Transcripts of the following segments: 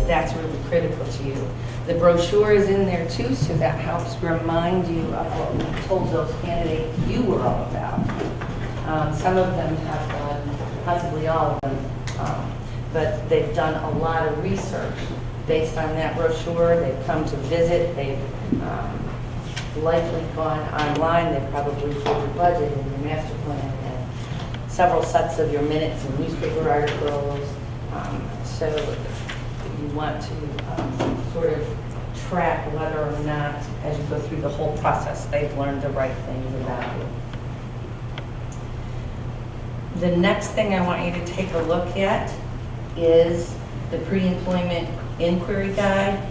that's really critical to you. The brochure is in there too, so that helps remind you of what we told those candidates you were all about. Some of them have done, possibly all of them, but they've done a lot of research based on that brochure. They've come to visit, they've likely gone online, they've probably pulled your budget and your master plan and several sets of your minutes and newspaper articles. So you want to sort of track whether or not, as you go through the whole process, they've learned the right things about you. The next thing I want you to take a look at is the pre-employment inquiry guide.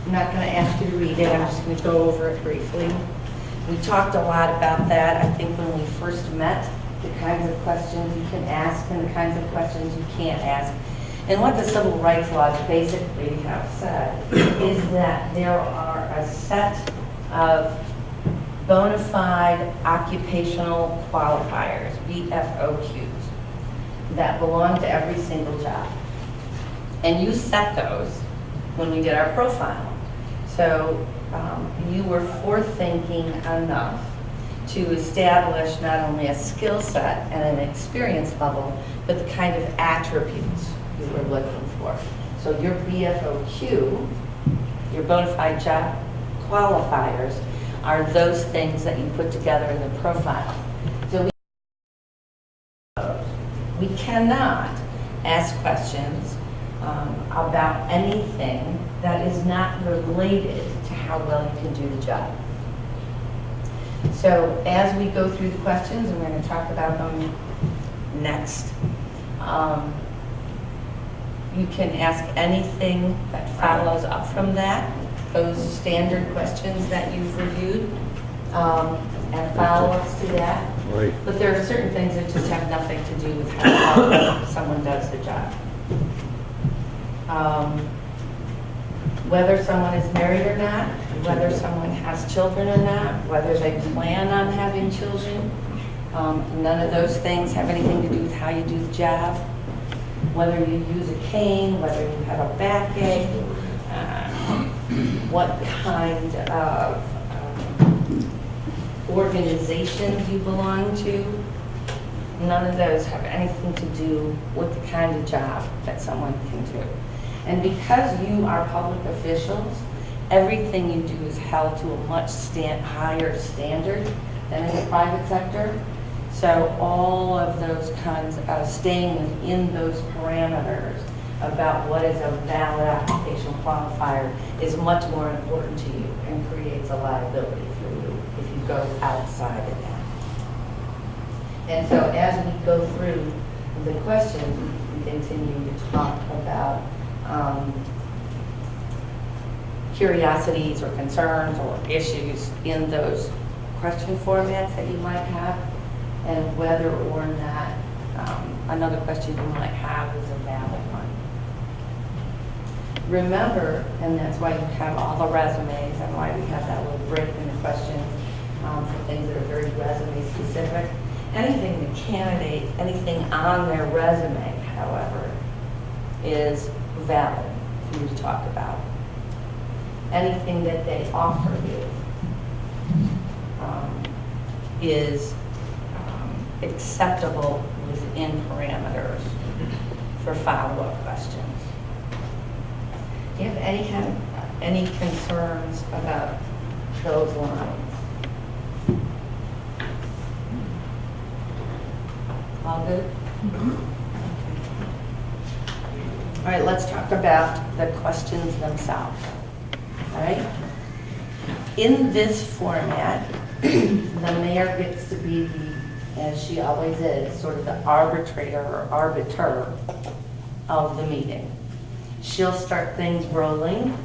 I'm not going to ask you to read it, I'm just going to go over it briefly. We talked a lot about that, I think, when we first met, the kinds of questions you can ask and the kinds of questions you can't ask. And what the civil rights laws basically have said is that there are a set of bona fide occupational qualifiers, BFOQs, that belong to every single job. And you set those when we did our profile. So you were forward-thinking enough to establish not only a skill set and an experience level, but the kind of attributes you were looking for. So your BFOQ, your bona fide job qualifiers, are those things that you put together in the profile. So we cannot ask questions about anything that is not related to how well you can do the job. So as we go through the questions, and we're going to talk about them next, you can ask anything that follows up from that, those standard questions that you've reviewed, and follow-ups to that. Right. But there are certain things that just have nothing to do with how well someone does the job. Whether someone is married or not, whether someone has children or not, whether they plan on having children, none of those things have anything to do with how you do the job. Whether you use a cane, whether you have a backache, what kind of organizations you belong to, none of those have anything to do with the kind of job that someone can do. And because you are public officials, everything you do is held to a much higher standard than in the private sector. So all of those kinds of staying within those parameters about what is a valid occupational qualifier is much more important to you and creates a liability for you if you go outside of that. And so as we go through the questions, we continue to talk about curiosities or concerns or issues in those question formats that you might have, and whether or not another question you might have is a valid one. Remember, and that's why you have all the resumes and why we have that little break in the questions for things that are very resume specific. Anything the candidate, anything on their resume, however, is valid for you to talk about. Anything that they offer you is acceptable within parameters for follow-up questions. Do you have any concerns about those lines? All good? All right, let's talk about the questions themselves. All right? In this format, the mayor gets to be the, as she always is, sort of the arbitrator or arbiter of the meeting. She'll start things rolling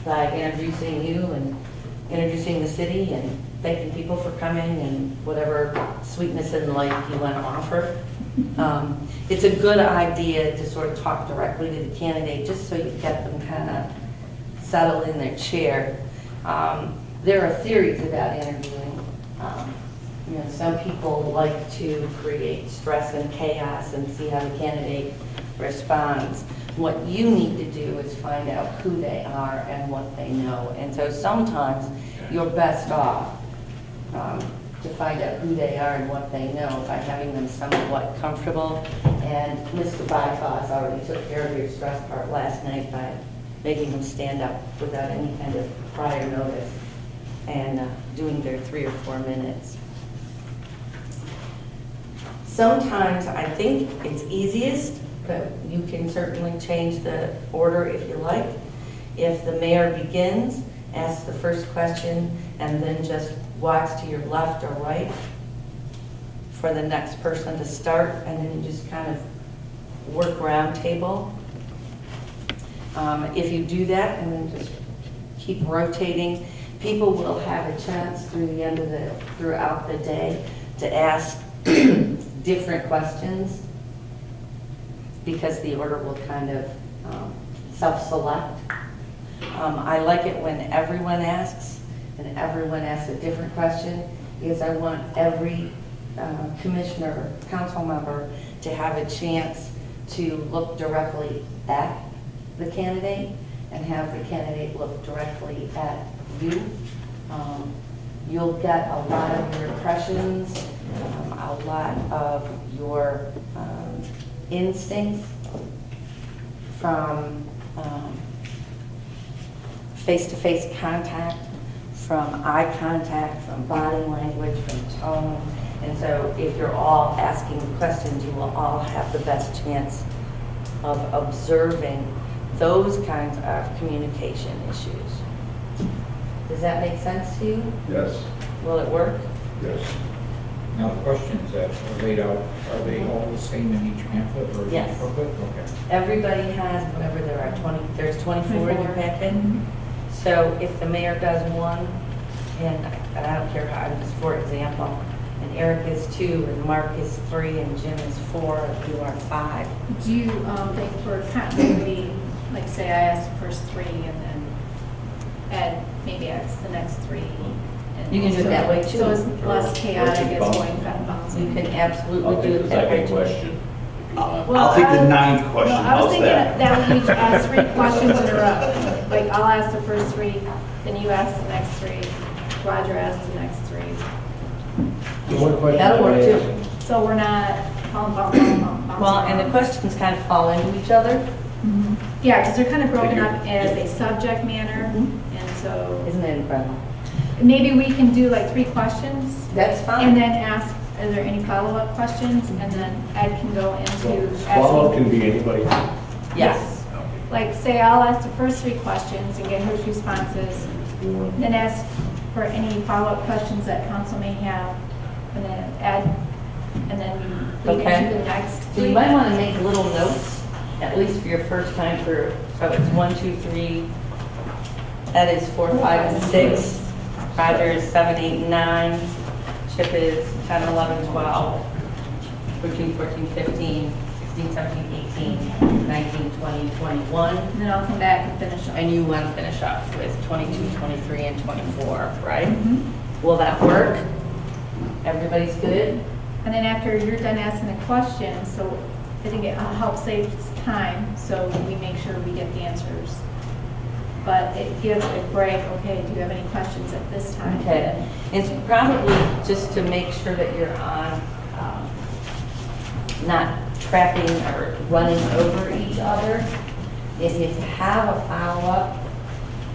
by introducing you and introducing the city and thanking people for coming and whatever sweetness and light you want to offer. It's a good idea to sort of talk directly to the candidate just so you get them kind of settled in their chair. There are theories about interviewing. You know, some people like to create stress and chaos and see how the candidate responds. What you need to do is find out who they are and what they know. And so sometimes you're best off to find out who they are and what they know by having them somewhat comfortable. And Mr. Bypass already took care of your stress part last night by making them stand up without any kind of prior notice and doing their 3 or 4 minutes. Sometimes I think it's easiest, but you can certainly change the order if you like. If the mayor begins, asks the first question, and then just walks to your left or right for the next person to start, and then you just kind of work round table. If you do that and then just keep rotating, people will have a chance throughout the day to ask different questions because the order will kind of self-select. I like it when everyone asks and everyone asks a different question because I want every commissioner, council member to have a chance to look directly at the candidate and have the candidate look directly at you. You'll get a lot of your impressions, a lot of your instincts from face-to-face contact, from eye contact, from body language, from tone. And so if you're all asking questions, you will all have the best chance of observing those kinds of communication issues. Does that make sense to you? Yes. Will it work? Yes. Now, the questions that are laid out, are they all the same in each pamphlet or Yes. each booklet? Okay. Everybody has, whatever there are, there's 24 in your packet. So if the mayor does one, and I don't care how, just for example, and Eric is 2, and Mark is 3, and Jim is 4, and you are 5. Do you think for continuity, like say I ask the first 3 and then Ed maybe asks the next 3? and You can do it that way, too. So it's less chaotic, it's bounce. going kind of You bouncing. can absolutely I'll do take it the that way. second too. question. I'll take the 9th question, No, I was how's thinking that? that we each ask 3 questions in a row. Like I'll ask the first 3, then you ask the next 3, Roger asks the next 3. That'll work too. So we're not bouncing Well, and the around. questions kind of fall into each other. Yeah, because they're kind of broken up as a subject matter, and so Isn't it incredible? maybe we can do like 3 questions That's and fine. then ask, are there any follow-up questions? And then Ed can go into Follow-up asking, can be anybody. Yes. like say I'll ask the first 3 questions and get his responses, then ask for any follow-up questions that council may have, and then Ed, and then we Okay. can do the next So you 3. might want to make little notes, at least for your first time for, so it's 1, 2, 3, Ed is 4, 5, and 6, Roger is 7, 8, and 9, Chip is 10, 11, 12, 13, 14, 15, 16, 17, 18, 19, 20, 21. And then I'll come back and finish up. And you want to finish up with 22, 23, and 24, right? Mhm. Will that work? Everybody's good? And then after you're done asking the questions, so I think it'll help save time, so we make sure we get the answers. But it gives a break, okay, do you have any questions at this time? Okay. It's probably just to make sure that you're on, not trapping or running over each other. If you have a follow-up,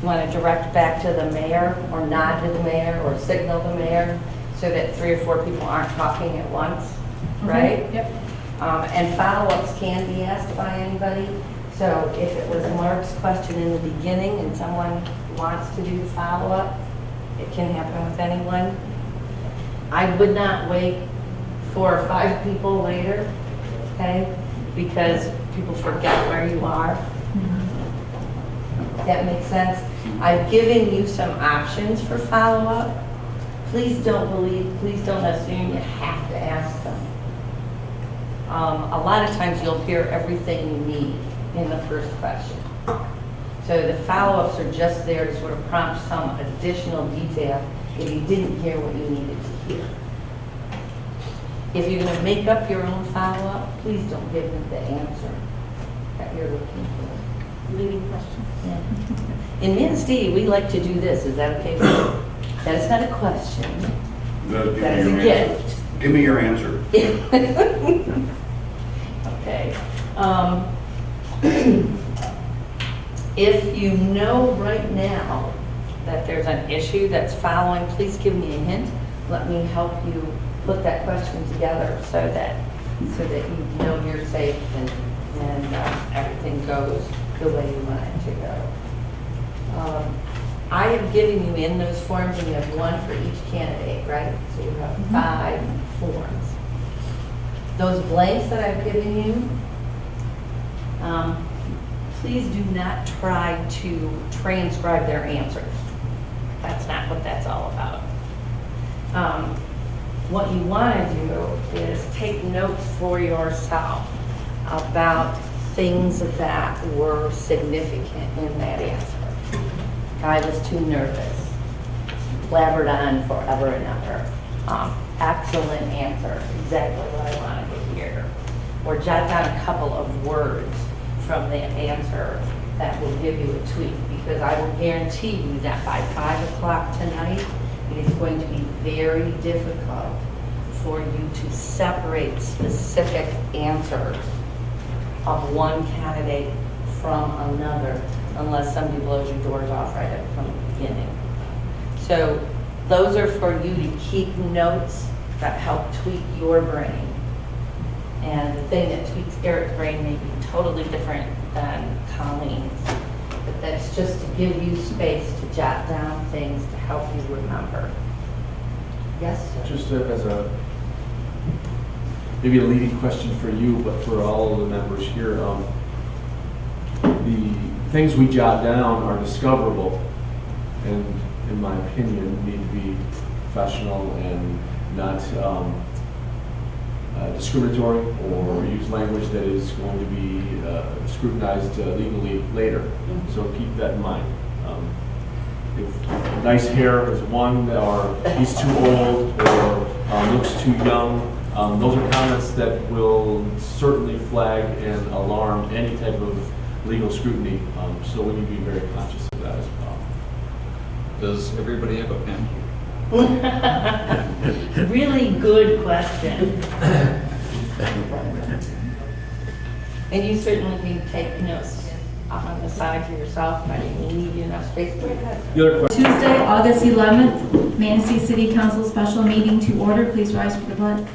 you want to direct back to the mayor or nod to the mayor or signal the mayor so that 3 or 4 people aren't talking at once, right? Yep. And follow-ups can be asked by anybody. So if it was Mark's question in the beginning and someone wants to do the follow-up, it can happen with anyone. I would not wait 4 or 5 people later, okay? Because people forget where you are. That makes sense? I've given you some options for follow-up. Please don't assume you have to ask them. A lot of times you'll hear everything you need in the first question. So the follow-ups are just there to sort of prompt some additional detail if you didn't hear what you needed to hear. If you're going to make up your own follow-up, please don't give them the answer. that you're looking for? Leading question. Yeah. In Manistee, we like to do this. Is that okay with you? That is not a question. That is a gift. Give me your answer. Okay. If you know right now that there's an issue that's following, please give me a hint. Let me help you put that question together so that you know you're safe and everything goes the way you want it to go. I have given you in those forms, and you have one for each candidate, right? So you have 5 forms. Those blanks that I've given you, please do not try to transcribe their answers. That's not what that's all about. What you want to do is take notes for yourself about things that were significant in that answer. I was too nervous, blabbered on forever and ever. Excellent answer, exactly what I wanted to hear. Or jot down a couple of words from that answer that will give you a tweak, because I will guarantee you that by 5 o'clock tonight, it is going to be very difficult for you to separate specific answers of one candidate from another, unless somebody blows your doors off right up from the beginning. So those are for you to keep notes that help tweak your brain. And the thing that tweaks Eric's brain may be totally different than Colleen's. But that's just to give you space to jot down things to help you remember. Yes, sir? Just as maybe a leading question for you, but for all of the members here, the things we jot down are discoverable, and in my opinion, need to be professional and not discriminatory or use language that is going to be scrutinized legally later. So keep that in mind. If nice hair is one, or he's too old, or looks too young, those are comments that will certainly flag and alarm any type of legal scrutiny. So we need to be very conscious of that as well. Does everybody have a pen? Really good question. And you certainly can take notes on the side for yourself, but I didn't leave you enough space. Go ahead. The other question. Tuesday, August 11th, Manistee City Council special meeting to order. Please rise for the pledge.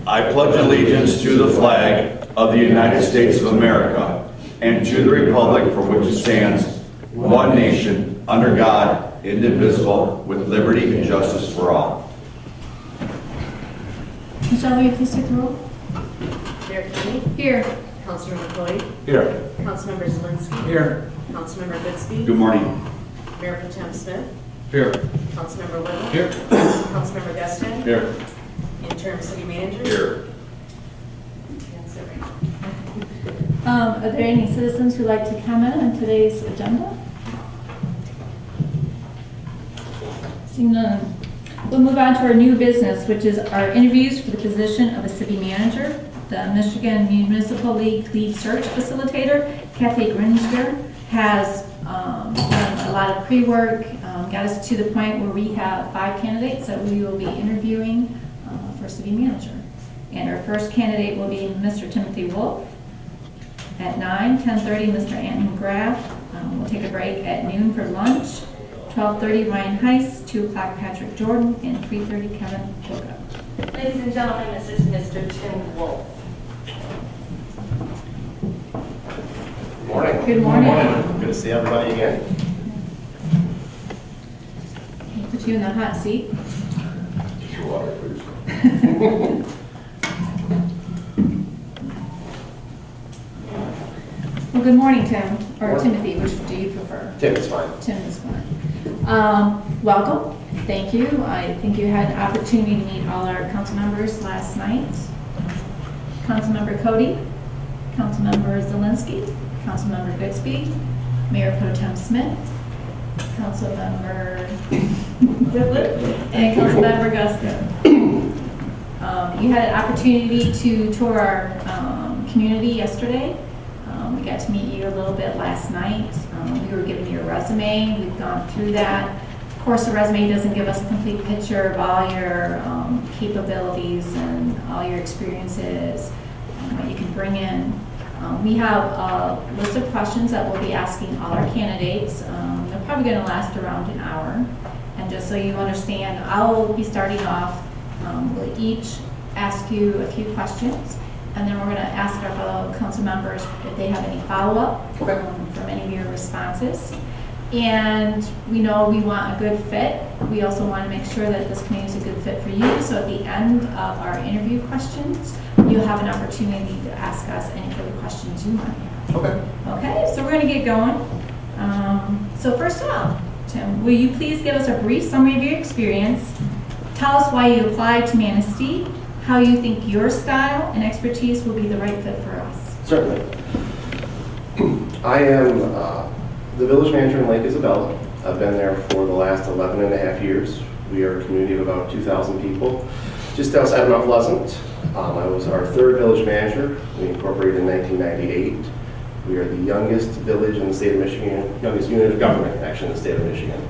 I pledge allegiance to the flag of the United States of America and to the republic for which it stands, one nation, under God, indivisible, with liberty and justice for all. Michelle, will you please take the roll? Mayor County, Here. Councilmember Floyd, Here. Councilmember Zelinski, Here. Councilmember Bixby, Good morning. Mayor Pro Tem Smith, Here. Councilmember Whittle, Here. Councilmember Gaston, Here. Interim City Manager. Here. That's it right now. Are there any citizens who'd like to comment on today's agenda? Seeing none. We'll move on to our new business, which is our interviews for the position of a city manager. The Michigan Municipal League Lead Search Facilitator, Kathy Grinsger, has done a lot of pre-work, got us to the point where we have 5 candidates that we will be interviewing for city manager. And our first candidate will be Mr. Timothy Wolff. At 9, 10:30, Mr. Anton Graff. We'll take a break at noon for lunch. 12:30, Ryan Heiss. 2 o'clock, Patrick Jordan. And 3:30, Kevin Hookup. Ladies and gentlemen, this is Mr. Tim Wolff. Morning. Good morning. Good to see everybody again. We'll put you in the hot seat. Just your water, please. Well, good morning, Tim, or Morning. Timothy, which do you prefer? Tim, it's fine. Tim is fine. Welcome, thank you. I think you had an opportunity to meet all our council members last night. Councilmember Cody, Councilmember Zelinski, Councilmember Bixby, Mayor Pro Tem Smith, Councilmember Whitlet, and Councilmember Gusto. You had an opportunity to tour our community yesterday. We got to meet you a little bit last night. We were given your resume. We've gone through that. Of course, the resume doesn't give us a complete picture of all your capabilities and all your experiences, what you can bring in. We have a list of questions that we'll be asking all our candidates. They're probably going to last around an hour. And just so you understand, I'll be starting off. We'll each ask you a few questions, and then we're going to ask our fellow council members if they have any follow-up from any of your responses. And we know we want a good fit. We also want to make sure that this community is a good fit for you. So at the end of our interview questions, you'll have an opportunity to ask us any further questions you might have. Okay. Okay, so we're going to get going. So first off, Tim, will you please give us a brief summary of your experience? Tell us why you applied to Manistee, how you think your style and expertise will be the right fit for us. Certainly. I am the village manager in Lake Isabella. I've been there for the last 11 and a half years. We are a community of about 2,000 people, just outside of Mount Pleasant. I was our third village manager. We incorporated in 1998. We are the youngest village in the state of Michigan, youngest unit of government actually in the state of Michigan.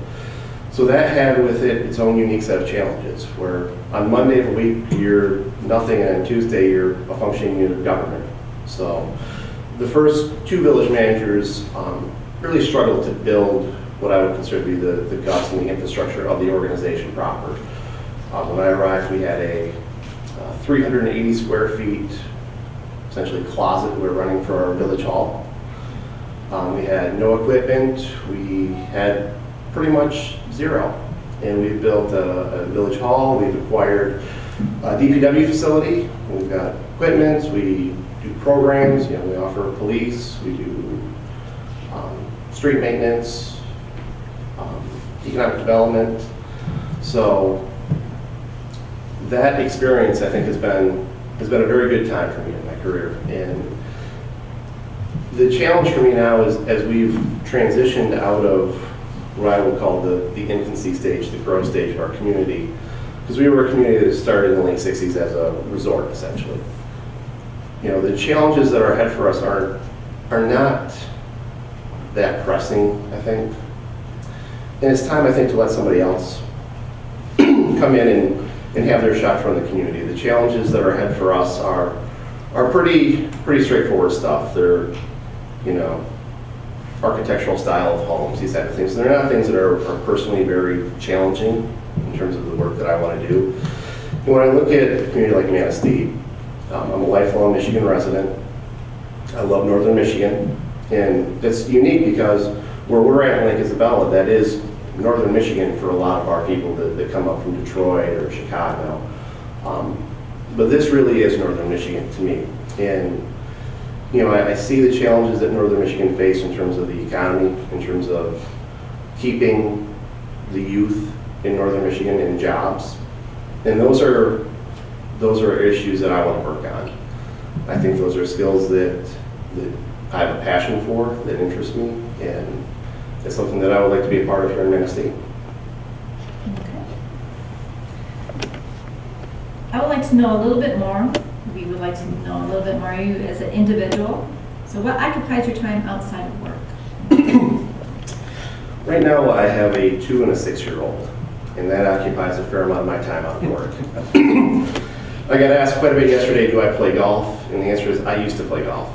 So that had with it its own unique set of challenges, where on Monday of the week you're nothing, and on Tuesday you're a functioning unit of government. So the first two village managers really struggled to build what I would consider to be the guts and the infrastructure of the organization proper. When I arrived, we had a 380 square feet, essentially closet we were running for our village hall. We had no equipment. We had pretty much zero. And we've built a village hall. We've acquired a DPW facility. We've got equipment. We do programs. You know, we offer police. We do street maintenance, economic development. So that experience, I think, has been a very good time for me in my career. And the challenge for me now is, as we've transitioned out of what I would call the infancy stage, the growth stage of our community, because we were a community that started in the late 60s as a resort, essentially. You know, the challenges that are ahead for us are not that pressing, I think. And it's time, I think, to let somebody else come in and have their shot from the community. The challenges that are ahead for us are pretty straightforward stuff. They're, you know, architectural style of homes, these type of things. They're not things that are personally very challenging in terms of the work that I want to do. And when I look at a community like Manistee, I'm a lifelong Michigan resident. I love northern Michigan, and it's unique because where we're at in Lake Isabella, that is northern Michigan for a lot of our people that come up from Detroit or Chicago. But this really is northern Michigan to me. And you know, I see the challenges that northern Michigan face in terms of the economy, in terms of keeping the youth in northern Michigan in jobs. And those are issues that I want to work on. I think those are skills that I have a passion for, that interest me, and it's something that I would like to be a part of here in Manistee. Okay. I would like to know a little bit more. We would like to know a little bit more of you as an individual. So what occupies your time outside of work? Right now, I have a 2- and a 6-year-old, and that occupies a fair amount of my time out of work. I got asked quite a bit yesterday, do I play golf? And the answer is, I used to play golf.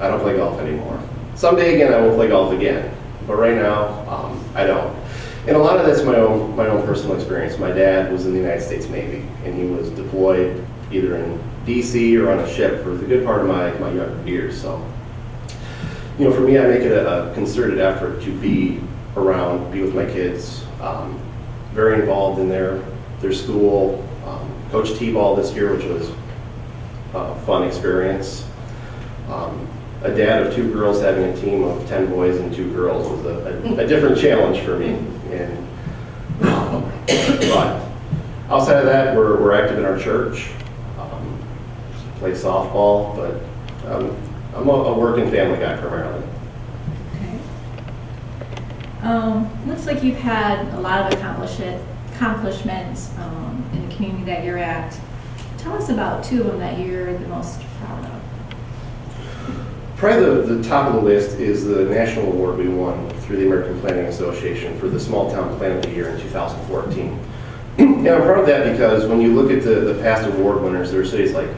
I don't play golf anymore. Someday again, I will play golf again, but right now, I don't. And a lot of that's my own personal experience. My dad was in the United States Navy, and he was deployed either in DC or on a ship for the good part of my younger years. So, you know, for me, I make it a concerted effort to be around, be with my kids, very involved in their school. Coached T-ball this year, which was a fun experience. A dad of 2 girls having a team of 10 boys and 2 girls was a different challenge for me. And but outside of that, we're active in our church. Play softball, but I'm a work and family guy primarily. Okay. Looks like you've had a lot of accomplishments in the community that you're at. Tell us about 2 of them that you're the most proud of. Probably the top of the list is the national award we won through the American Planning Association for the Small Town Plan of the Year in 2014. And I'm proud of that because when you look at the past award winners, there are cities like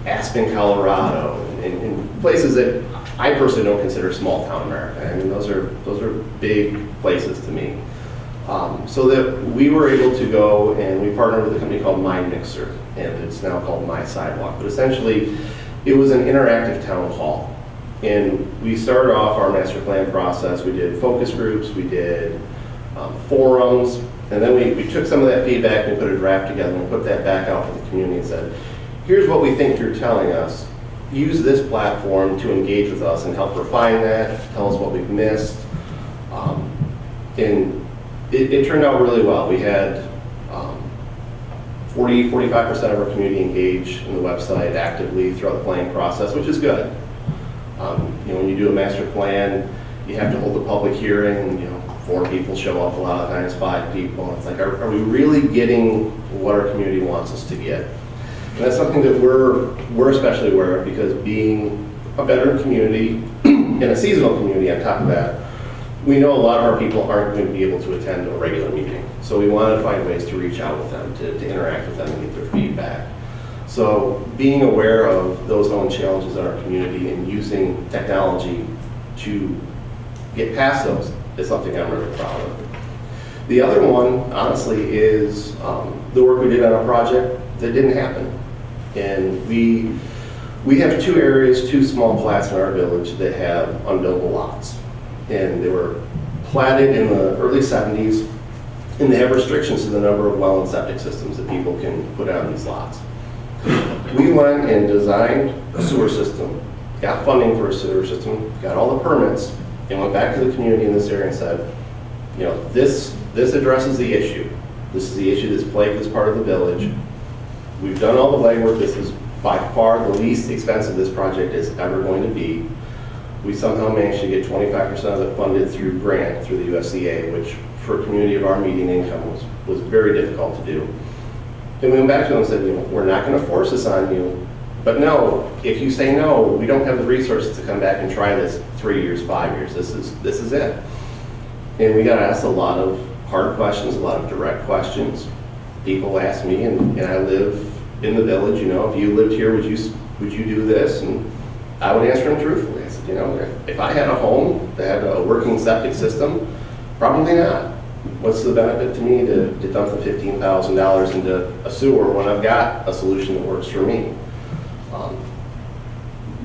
Aspen, Colorado, and places that I personally don't consider small town America. I mean, those are big places to me. So that we were able to go and we partnered with a company called My Mixer, and it's now called My Sidewalk. But essentially, it was an interactive town hall. And we started off our master plan process. We did focus groups, we did forums, and then we took some of that feedback and put a draft together and put that back out for the community and said, here's what we think you're telling us. Use this platform to engage with us and help refine that, tell us what we've missed. And it turned out really well. We had 45% of our community engage in the website actively throughout the planning process, which is good. When you do a master plan, you have to hold a public hearing, 4 people show up, a lot of times 5 people. It's like, are we really getting what our community wants us to get? And that's something that we're especially aware of, because being a veteran community and a seasonal community on top of that, we know a lot of our people aren't going to be able to attend a regular meeting. So we wanted to find ways to reach out with them, to interact with them and get their feedback. So being aware of those own challenges in our community and using technology to get past those is something I'm really proud of. The other one, honestly, is the work we did on a project that didn't happen. And we have 2 areas, 2 small plats in our village that have unbuildable lots. And they were platted in the early 70s, and they have restrictions to the number of well and septic systems that people can put on these lots. We went and designed a sewer system, got funding for a sewer system, got all the permits, and went back to the community in this area and said, this addresses the issue. This is the issue that's plagued this part of the village. We've done all the legwork. This is by far the least expensive this project is ever going to be. We somehow managed to get 25% of it funded through grant, through the USDA, which for a community of our median income was very difficult to do. And we went back to them and said, we're not going to force this on you, but no, if you say no, we don't have the resources to come back and try this 3 years, 5 years. This is it. And we got asked a lot of hard questions, a lot of direct questions. People ask me, and I live in the village, if you lived here, would you do this? And I would answer them truthfully. I said, if I had a home that had a working septic system, probably not. What's the benefit to me to dump the $15,000 into a sewer when I've got a solution that works for me?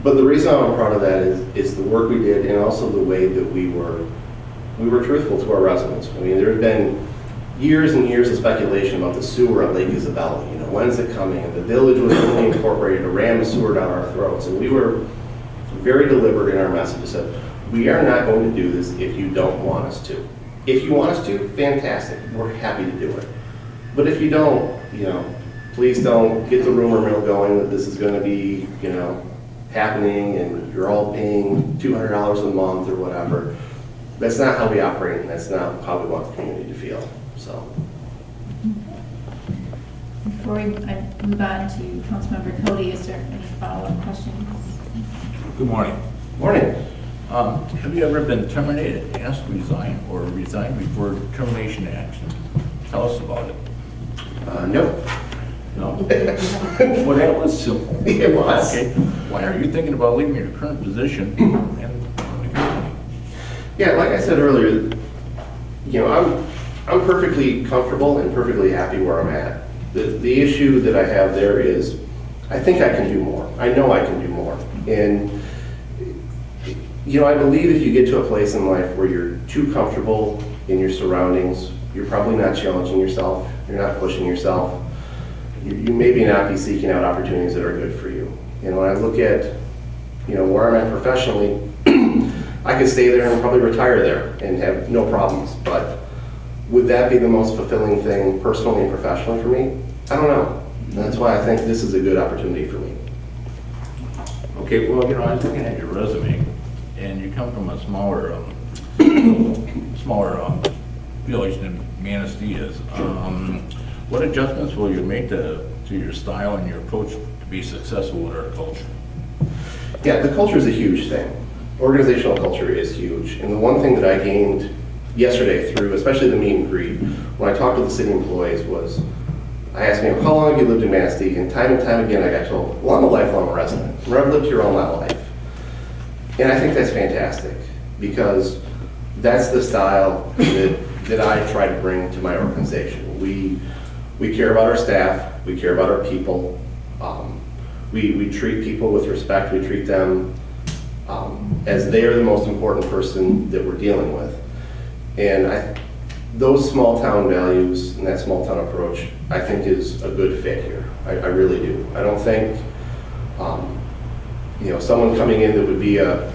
But the reason I'm proud of that is the work we did, and also the way that we were truthful to our residents. I mean, there have been years and years of speculation about the sewer at Lake Isabella. When's it coming? And the village was only incorporated to ram the sewer down our throats. And we were very deliberate in our message. We said, we are not going to do this if you don't want us to. If you want us to, fantastic. We're happy to do it. But if you don't, please don't get the rumor mill going that this is going to be, happening and you're all paying $200 a month or whatever. That's not how we operate, and that's not how we want the community to feel. So. Before we move on to Councilmember Cody, is there any follow-up questions? Good morning. Morning. Have you ever been terminated, asked to resign, or resigned before termination action? Tell us about it. No. No? Well, that was simple. It was. Okay. Why are you thinking about leaving your current position and the company? Yeah, like I said earlier, I'm perfectly comfortable and perfectly happy where I'm at. The issue that I have there is, I think I can do more. I know I can do more. And, I believe if you get to a place in life where you're too comfortable in your surroundings, you're probably not challenging yourself, you're not pushing yourself, you maybe not be seeking out opportunities that are good for you. When I look at, where I'm at professionally, I could stay there and probably retire there and have no problems, but would that be the most fulfilling thing personally and professionally for me? I don't know. And that's why I think this is a good opportunity for me. Okay, well, I was looking at your resume, and you come from a smaller village than Manistee is. What adjustments will you make to your style and your approach to be successful with our culture? Yeah, the culture is a huge thing. Organizational culture is huge. And the one thing that I gained yesterday through, especially the meet and greet, when I talked to the city employees was, I asked them, how long have you lived in Manistee? And time again, I got told, well, I'm a lifelong resident. I've lived here all my life. And I think that's fantastic because that's the style that I try to bring to my organization. We care about our staff, we care about our people. We treat people with respect, we treat them as they are the most important person that we're dealing with. And those small town values and that small town approach, I think is a good fit here. I really do. I don't think, someone coming in that would be a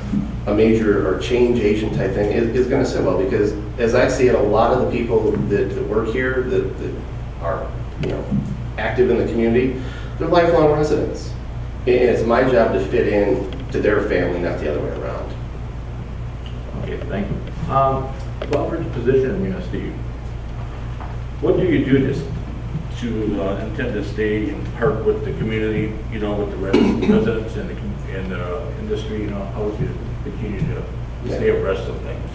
major or change agent type thing is going to sit well, because as I see it, a lot of the people that work here that are, active in the community, they're lifelong residents. And it's my job to fit in to their family, not the other way around. Okay, thank you. Welford's position in Manistee, what do you do to intend to stay in part with the community, with the residents and the industry, how would you continue to stay abreast of things?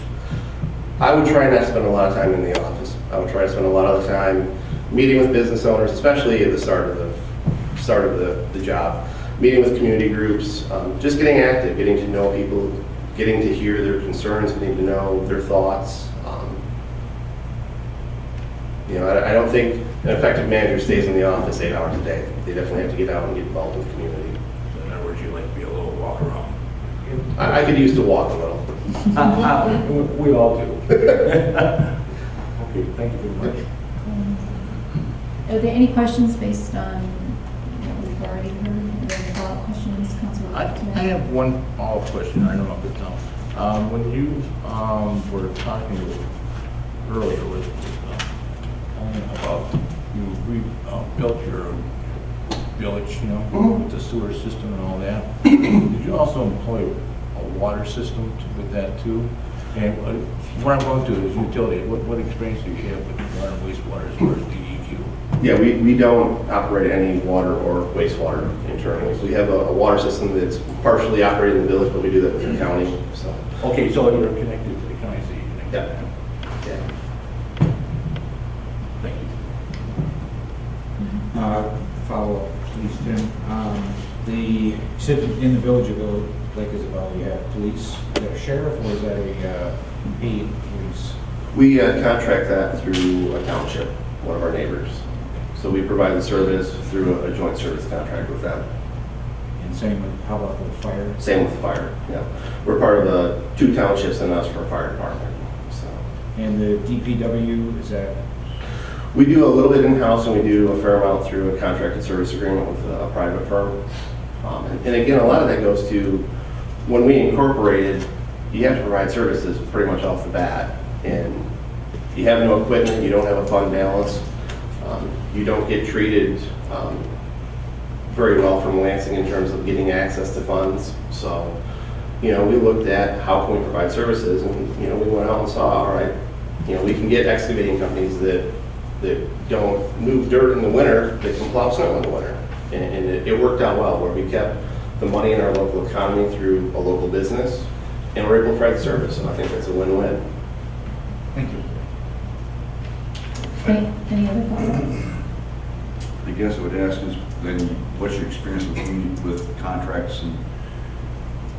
I would try not to spend a lot of time in the office. I would try to spend a lot of the time meeting with business owners, especially at the start of the job, meeting with community groups, just getting active, getting to know people, getting to hear their concerns, getting to know their thoughts. I don't think an effective manager stays in the office 8 hours a day. They definitely have to get out and get involved in the community. So in other words, you like to be a little walk around. I could use to walk a little. We all do. Okay, thank you very much. Are there any questions based on what we've already heard? Are there any follow-up questions, Councilor? I have one follow-up question, I don't know if it's now. When you were talking earlier about you rebuilt your village, with the sewer system and all that, did you also employ a water system with that too? And what I'm going to is utility. What experience do you have with water and wastewater as far as DEQ? Yeah, we don't operate any water or wastewater internally. We have a water system that's partially operated in the village, but we do that with the county. So. Okay, so you're connected to the county, so you connect Yeah. to them. Yeah. Thank you. Follow-up, please, Tim. You said in the village of Lake Isabel, you have police, is that a sheriff, or is that a paid police? We contract that through a township, one of our neighbors. So we provide the service through a joint service contract with them. And same with, how about the fire? Same with fire, yeah. We're part of the 2 townships and us for fire department, so. And the DPW, is that? We do a little bit in-house, and we do a fair amount through a contracted service agreement with a private firm. And again, a lot of that goes to, when we incorporated, you have to provide services pretty much off the bat. And you have no equipment, you don't have a fund balance, you don't get treated very well from Lansing in terms of getting access to funds. So, we looked at how can we provide services, and, we went out and saw, all right, we can get excavating companies that don't move dirt in the winter, they can plow snow in the winter. And it worked out well, where we kept the money in our local economy through a local business, and we're able to provide the service. So I think that's a win-win. Thank you. Any other follow-up? I guess I would ask is, then, what's your experience with contracts and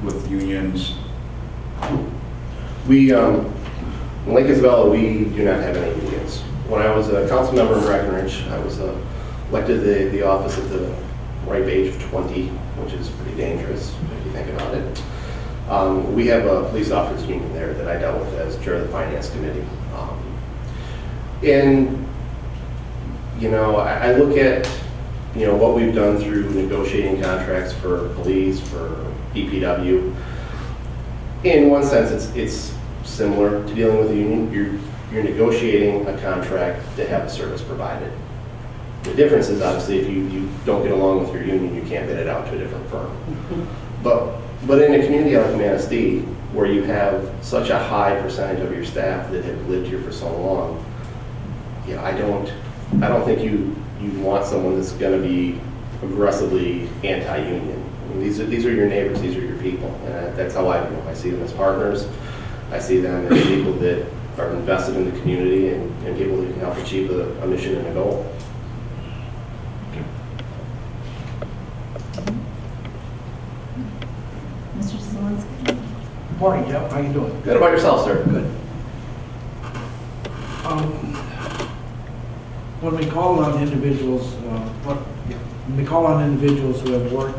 with unions? We, in Lake Isabella, we do not have any unions. When I was a council member in Breckenridge, I was elected to the office at the ripe age of 20, which is pretty dangerous if you think about it. We have a police officers union there that I dealt with as chair of the finance committee. And, I look at, what we've done through negotiating contracts for police, for DPW. In one sense, it's similar to dealing with a union. You're negotiating a contract to have a service provided. The difference is, obviously, if you don't get along with your union, you can't bid it out to a different firm. But in a community like Manistee, where you have such a high percentage of your staff that have lived here for so long, I don't think you want someone that's going to be aggressively anti-union. I mean, these are your neighbors, these are your people, and that's how I view them. I see them as partners. I see them as people that are invested in the community and people that can help achieve a mission and a goal. Mr. Zelinski? Morning, Jeff. How you doing? Good about yourself, sir. Good. When we call on individuals, when we call on individuals who have worked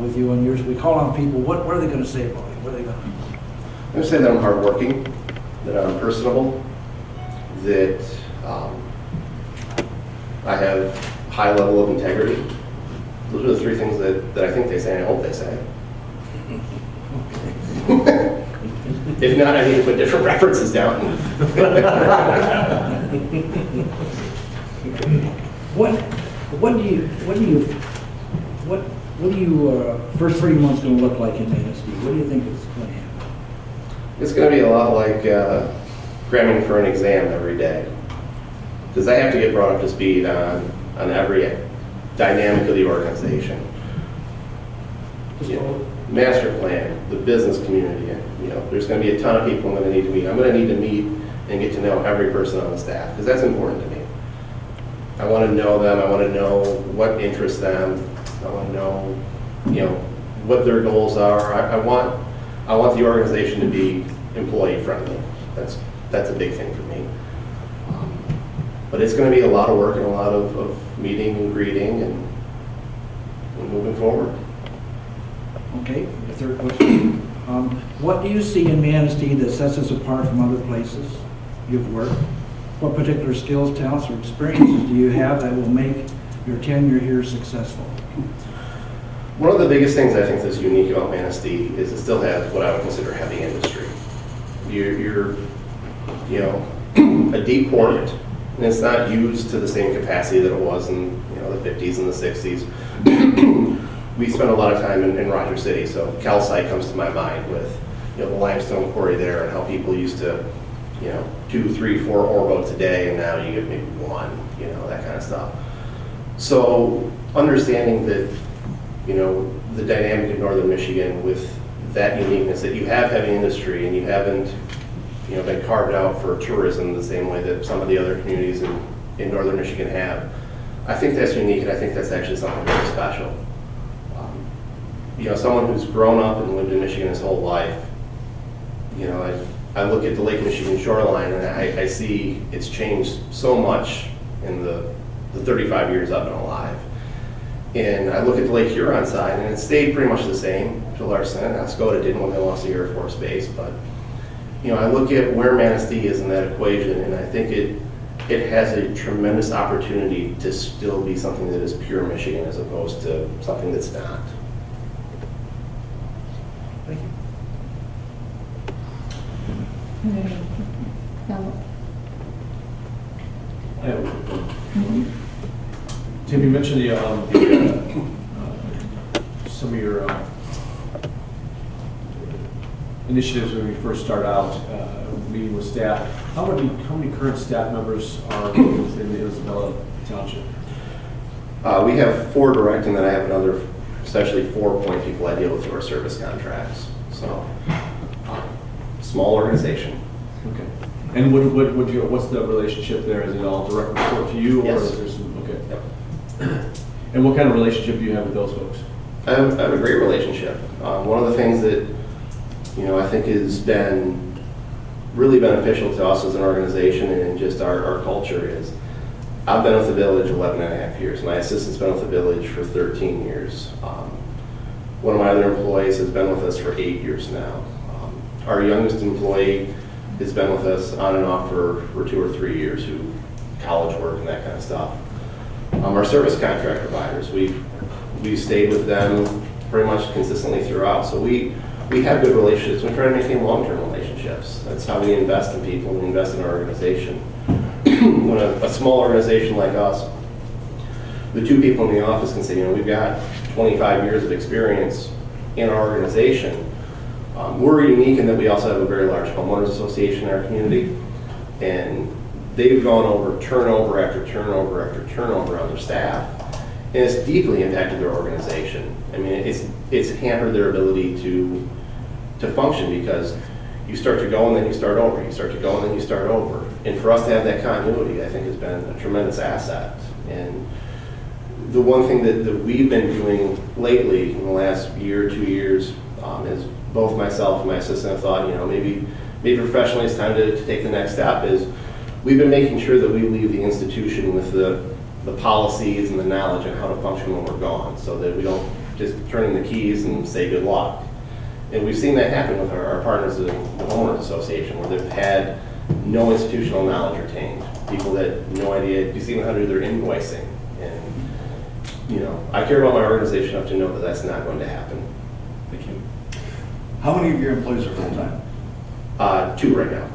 with you and yours, we call on people. What are they going to say about you? What are they going to? I'm going to say that I'm hardworking, that I'm personable, that I have high level of integrity. Those are the three things that I think they say and I hope they say. If not, I need to put different references down. What do you first 3 months going to look like in Manistee? What do you think is going to happen? It's going to be a lot like cramming for an exam every day, because I have to get brought up to speed on every dynamic of the organization. You know, master plan, the business community. You know, there's going to be a ton of people I'm going to need to meet. I'm going to need to meet and get to know every person on the staff, because that's important to me. I want to know them. I want to know what interests them. I want to know, you know, what their goals are. I want the organization to be employee friendly. That's a big thing for me. But it's going to be a lot of work and a lot of meeting and greeting and moving forward. Okay, the third question. What do you see in Manistee that sets us apart from other places you've worked? What particular skills, talents, or experiences do you have that will make your tenure here successful? One of the biggest things I think that's unique about Manistee is it still has what I would consider heavy industry. You're you know, a deep port, and it's not used to the same capacity that it was in, you know, the 50s and the 60s. We spent a lot of time in Rogers City, so calcite comes to my mind with, you know, the limestone quarry there and how people used to, you know, 2, 3, 4 ore boats a day, and now you get maybe 1, you know, that kind of stuff. So understanding that, you know, the dynamic of northern Michigan with that uniqueness, that you have heavy industry and you haven't, you know, been carved out for tourism the same way that some of the other communities in northern Michigan have. I think that's unique, and I think that's actually something very special. You know, someone who's grown up and lived in Michigan his whole life, you know, I look at the Lake Michigan shoreline and I see it's changed so much in the 35 years I've been alive. And I look at the Lake Huron side and it stayed pretty much the same to a large extent. Oscoda didn't when they lost the Air Force Base, but, you know, I look at where Manistee is in that equation, and I think it has a tremendous opportunity to still be something that is pure Michigan as opposed to something that's not. Thank you. Tim, you mentioned some of your initiatives when we first start out meeting with staff. How many current staff members are within the Isabella Township? We have 4 direct, and then I have another, essentially 4 point people I deal with through our service contracts. So, small organization. Okay. And what's the relationship there? Is it all direct report to you? Yes. Or is there some, okay. Yep. And what kind of relationship do you have with those folks? I have a great relationship. One of the things that, you know, I think has been really beneficial to us as an organization and just our culture is I've been with the village 11 and a half years. My assistant's been with the village for 13 years. One of my other employees has been with us for 8 years now. Our youngest employee has been with us on and off for 2 or 3 years, who college work and that kind of stuff. Our service contract providers, we've stayed with them pretty much consistently throughout. So we have good relationships. We try to maintain long-term relationships. That's how we invest in people. We invest in our organization. When a small organization like us, the 2 people in the office can say, you know, we've got 25 years of experience in our organization. We're unique in that we also have a very large homeowners association in our community, and they've gone over turnover after turnover after turnover on their staff, And it's deeply impacted their organization. I mean, it's hampered their ability to function because you start to go and then you start over. You start to go and then you start over. And for us to have that continuity, I think has been a tremendous asset. And the one thing that we've been doing lately in the last year, 2 years, is both myself and my assistant have thought, maybe professionally it's time to take the next step, is we've been making sure that we leave the institution with the policies and the knowledge on how to function when we're gone, so that we don't just turn in the keys and say good luck. And we've seen that happen with our partners in the Homeowners Association, where they've had no institutional knowledge retained. People that no idea just even how to do their invoicing. And, I care about my organization enough to know that that's not going to happen. Thank you. How many of your employees are full-time? 2 right now.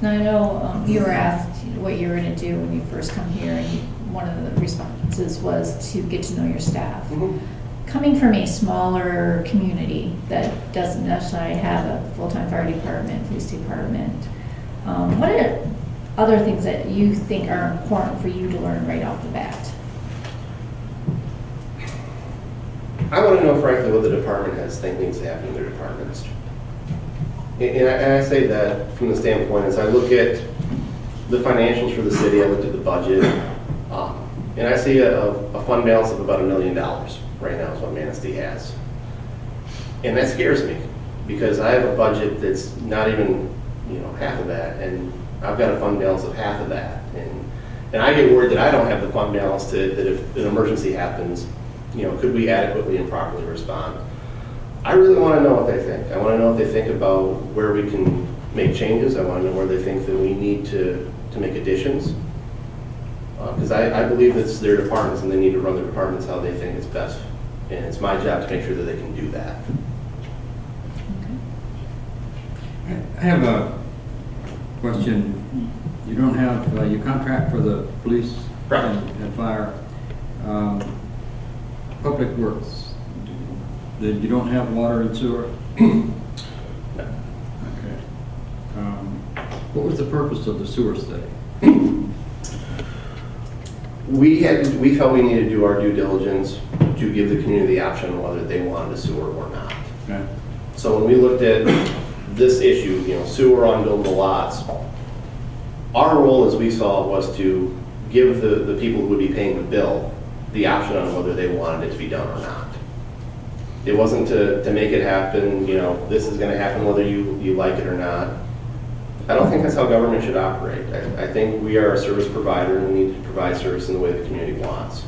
Now, I know you were asked what you were going to do when you first come here, and one of the responses was to get to know your staff. Mm-hmm. Coming from a smaller community that doesn't necessarily have a full-time fire department, police department, what are other things that you think are important for you to learn right off the bat? I want to know, frankly, what the department heads think needs to happen in their departments. And I say that from the standpoint, as I look at the financials for the city, I looked at the budget, and I see a fund balance of about $1 million right now is what Manistee has. And that scares me, because I have a budget that's not even, half of that, and I've got a fund balance of half of that. And I get worried that I don't have the fund balance that if an emergency happens, could we adequately and properly respond? I really want to know what they think. I want to know if they think about where we can make changes. I want to know where they think that we need to make additions. Because I believe it's their departments and they need to run their departments how they think is best. And it's my job to make sure that they can do that. I have a question. You don't have, you contract for the police Right. and fire, public works. You don't have water and sewer? No. Okay. What was the purpose of the sewer study? We felt we needed to do our due diligence to give the community the option on whether they wanted a sewer or not. Okay. So when we looked at this issue, sewer on buildable lots, our role, as we saw it, was to give the people who would be paying the bill the option on whether they wanted it to be done or not. It wasn't to make it happen, this is going to happen whether you like it or not. I don't think that's how government should operate. I think we are a service provider and we need to provide service in the way the community wants.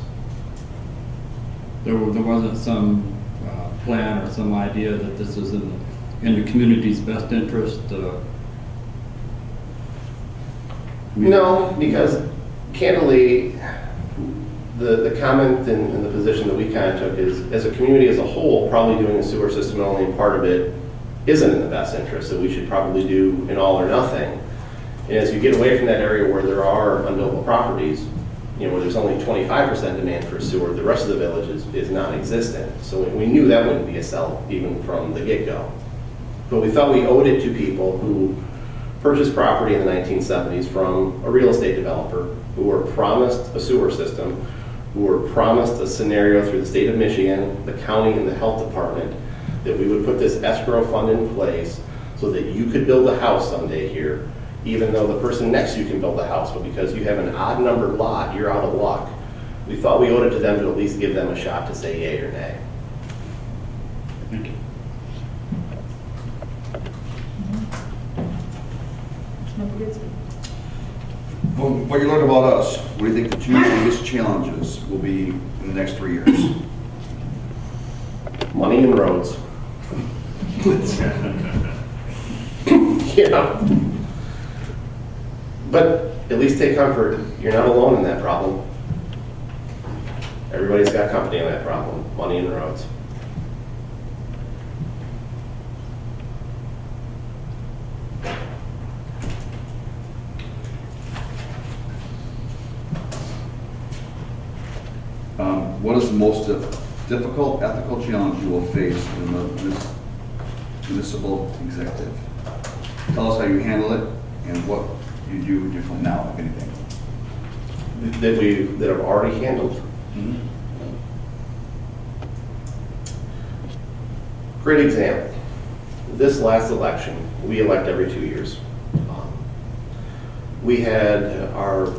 There wasn't some plan or some idea that this is in the community's best interest? No, because candidly, the comment and the position that we kind of took is, as a community as a whole, probably doing a sewer system and only part of it isn't in the best interest, so we should probably do an all or nothing. And as you get away from that area where there are unbuildable properties, where there's only 25% demand for sewer, the rest of the village is non-existent. So we knew that wouldn't be a sell even from the get-go. But we thought we owed it to people who purchased property in the 1970s from a real estate developer, who were promised a sewer system, who were promised a scenario through the state of Michigan, the county, and the health department, that we would put this escrow fund in place so that you could build a house someday here, even though the person next to you can build a house, but because you have an odd numbered lot, you're out of luck. We thought we owed it to them to at least give them a shot to say yay or nay. Thank you. From what you learned about us, what do you think the 2 biggest challenges will be in the next 3 years? Money and roads. Yeah. But at least take comfort, you're not alone in that problem. Everybody's got company on that problem, money and roads. What is the most difficult ethical challenge you will face in the municipal executive? Tell us how you handle it and what you do different now, if anything. that I've already handled. Great example. This last election, we elect every 2 years. We had our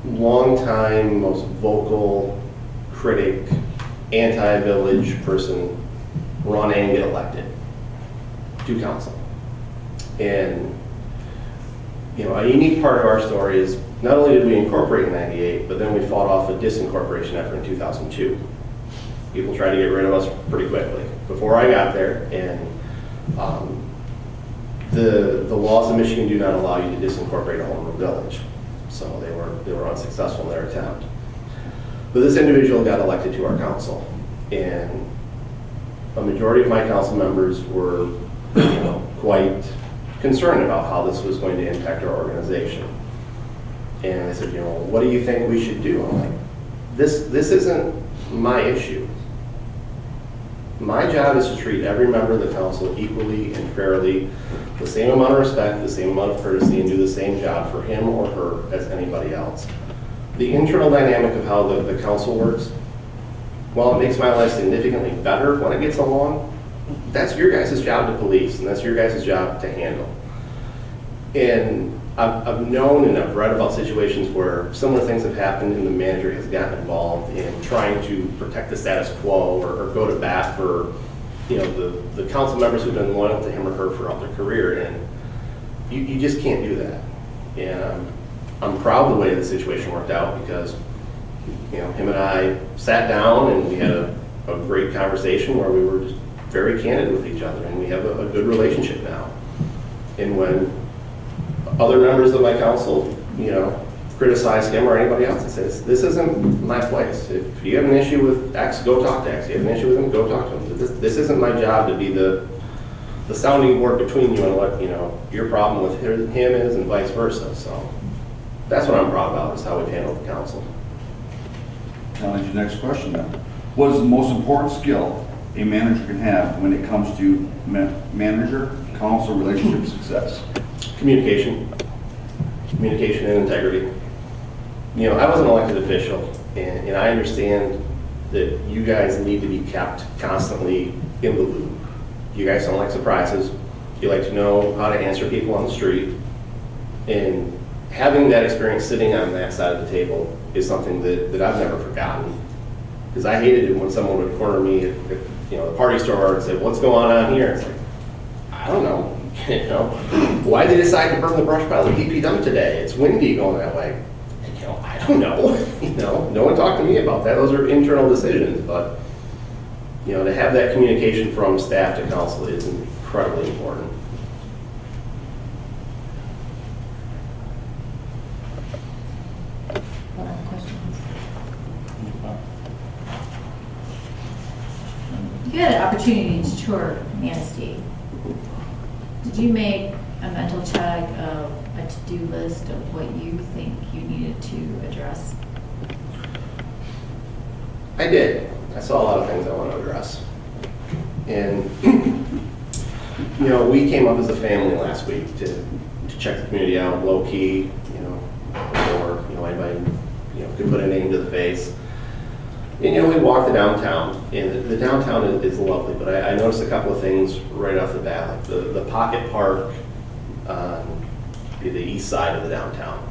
longtime, most vocal critic, anti-village person run and get elected to council. And a unique part of our story is not only did we incorporate in '98, but then we fought off a disincorporation effort in 2002. People tried to get rid of us pretty quickly before I got there, and the laws of Michigan do not allow you to disincorporate a home rule village, so they were unsuccessful in their attempt. But this individual got elected to our council, and a majority of my council members were, quite concerned about how this was going to impact our organization. And they said, what do you think we should do? I'm like, this isn't my issue. My job is to treat every member of the council equally and fairly, the same amount of respect, the same amount of courtesy, and do the same job for him or her as anybody else. The internal dynamic of how the council works, while it makes my life significantly better when it gets along, that's your guys' job to police, and that's your guys' job to handle. And I've known and I've read about situations where similar things have happened and the manager has gotten involved in trying to protect the status quo or go to bat for the council members who've been loyal to him or her throughout their career, and you just can't do that. And I'm proud of the way the situation worked out because him and I sat down and we had a great conversation where we were just very candid with each other, and we have a good relationship now. And when other members of my council, criticize him or anybody else, it says, this isn't my place. If you have an issue with X, go talk to X. If you have an issue with him, go talk to him. This isn't my job to be the sounding board between you and what, your problem with him is and vice versa. So that's what I'm proud about, is how we've handled the council. Now, your next question then. What is the most important skill a manager can have when it comes to manager-council relationship success? Communication and integrity. I was an elected official, and I understand that you guys need to be kept constantly in the loop. You guys don't like surprises. You like to know how to answer people on the street. And having that experience sitting on that side of the table is something that I've never forgotten. Because I hated it when someone would corner me at the party store and say, what's going on here? It's like, I don't know. Why did they decide to burn the brush pile of DP dump today? It's windy going that way. I don't know. No one talked to me about that. Those are internal decisions. But, to have that communication from staff to council is incredibly important. What other questions? You had an opportunity to tour Manistee. Did you make a mental check of a to-do list of what you think you needed to address? I did. I saw a lot of things I want to address. And, we came up as a family last week to check the community out low-key, before, anybody, could put a name to the face. And, we walked the downtown, and the downtown is lovely, but I noticed a couple of things right off the bat, like the pocket park on the east side of the downtown.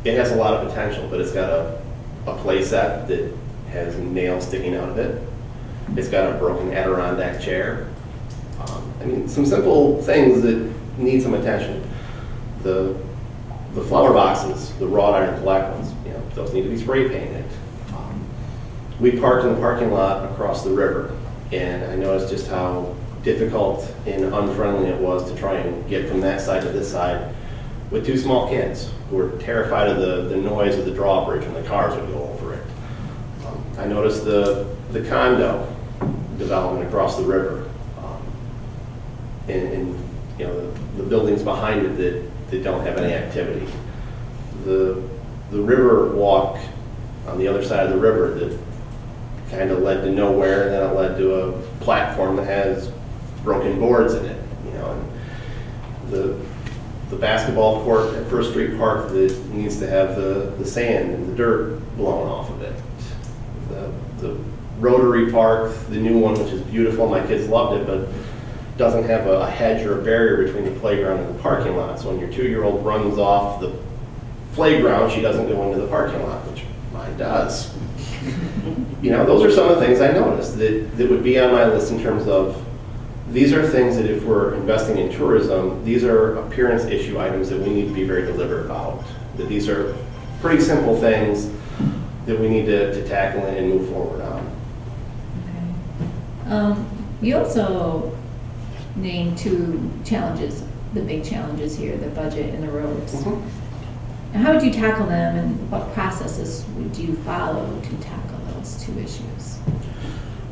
It has a lot of potential, but it's got a play set that has nails sticking out of it. It's got a broken Adirondack chair. Some simple things that need some attention. The flower boxes, the wrought iron black ones, those need to be spray painted. We parked in the parking lot across the river, and I noticed just how difficult and unfriendly it was to try and get from that side to this side with two small kids who were terrified of the noise of the drawbridge when the cars would go over it. I noticed the condo development across the river, and the buildings behind it that don't have any activity. The river walk on the other side of the river that kind of led to nowhere, and then it led to a platform that has broken boards in it. And the basketball court at First Street Park that needs to have the sand and the dirt blown off of it. The Rotary Park, the new one, which is beautiful, my kids loved it, but doesn't have a hedge or a barrier between the playground and the parking lot. So when your 2-year-old runs off the playground, she doesn't go into the parking lot, which mine does. You know, those are some of the things I noticed that would be on my list in terms of, these are things that if we're investing in tourism, these are appearance issue items that we need to be very deliberate about. That these are pretty simple things that we need to tackle and move forward on. Okay. You also named 2 challenges, the big challenges here, the budget and the roads. Mhm. And how would you tackle them, and what processes would you follow to tackle those 2 issues?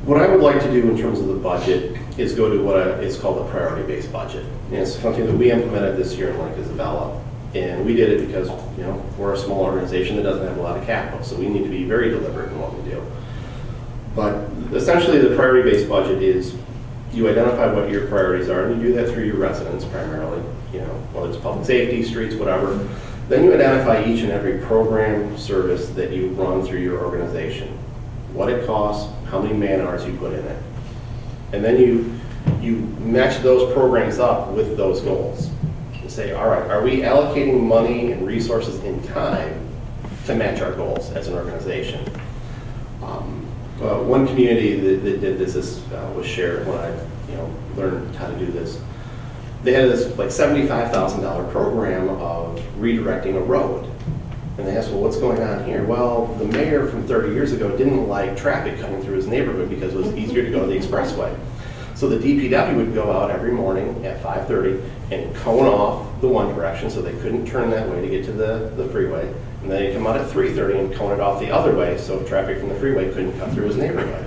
What I would like to do in terms of the budget is go to what is called a priority-based budget. And it's something that we implemented this year in Lake Isabella. And we did it because, you know, we're a small organization that doesn't have a lot of capital, so we need to be very deliberate in what we do. But essentially, the priority-based budget is you identify what your priorities are, and you do that through your residents primarily, you know, whether it's public safety, streets, whatever. Then you identify each and every program, service that you run through your organization, what it costs, how many man hours you put in it. And then you match those programs up with those goals. And say, all right, are we allocating money and resources in time to match our goals as an organization? One community that did this was shared when I learned how to do this. They had this like $75,000 program of redirecting a road. And they asked, well, what's going on here? Well, the mayor from 30 years ago didn't like traffic coming through his neighborhood because it was easier to go to the expressway. So the DPW would go out every morning at 5:30 and cone off the one direction so they couldn't turn that way to get to the freeway. And then they'd come out at 3:30 and cone it off the other way so traffic from the freeway couldn't cut through his neighborhood.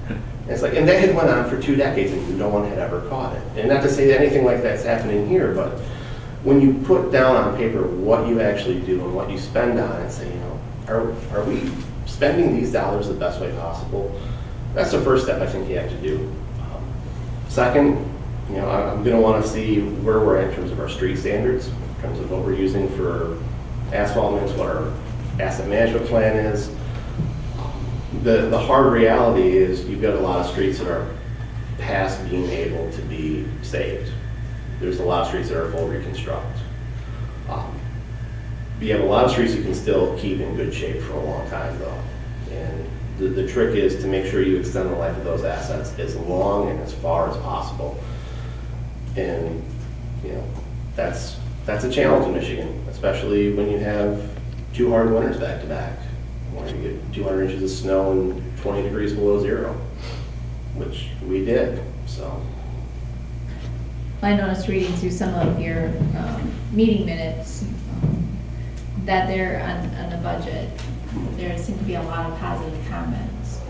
And it's like, and that had went on for 2 decades and no one had ever caught it. And not to say that anything like that's happening here, but when you put down on paper what you actually do and what you spend on it, say, are we spending these dollars the best way possible? That's the first step I think you have to do. Second, I'm going to want to see where we're at in terms of our street standards, in terms of what we're using for asphalt mix, what our asset management plan is. The hard reality is you've got a lot of streets that are past being able to be saved. There's a lot of streets that are full reconstruct. You have a lot of streets you can still keep in good shape for a long time though. And the trick is to make sure you extend the life of those assets as long and as far as possible. And that's a challenge in Michigan, especially when you have 2 hard winters back to back. Where you get 200 inches of snow and 20 degrees below zero, which we did, so. I noticed reading through some of your meeting minutes that there on the budget, there seemed to be a lot of positive comments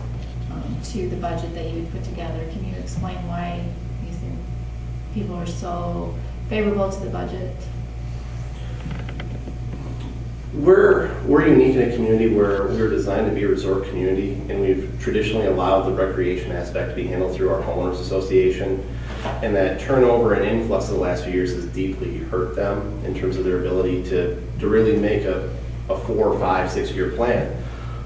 to the budget that you put together. Can you explain why you think people are so favorable to the budget? We're unique in a community where we're designed to be a resort community, and we've traditionally allowed the recreation aspect to be handled through our homeowners association. And that turnover and influx of the last few years has deeply hurt them in terms of their ability to really make a 4, 5, 6 year plan.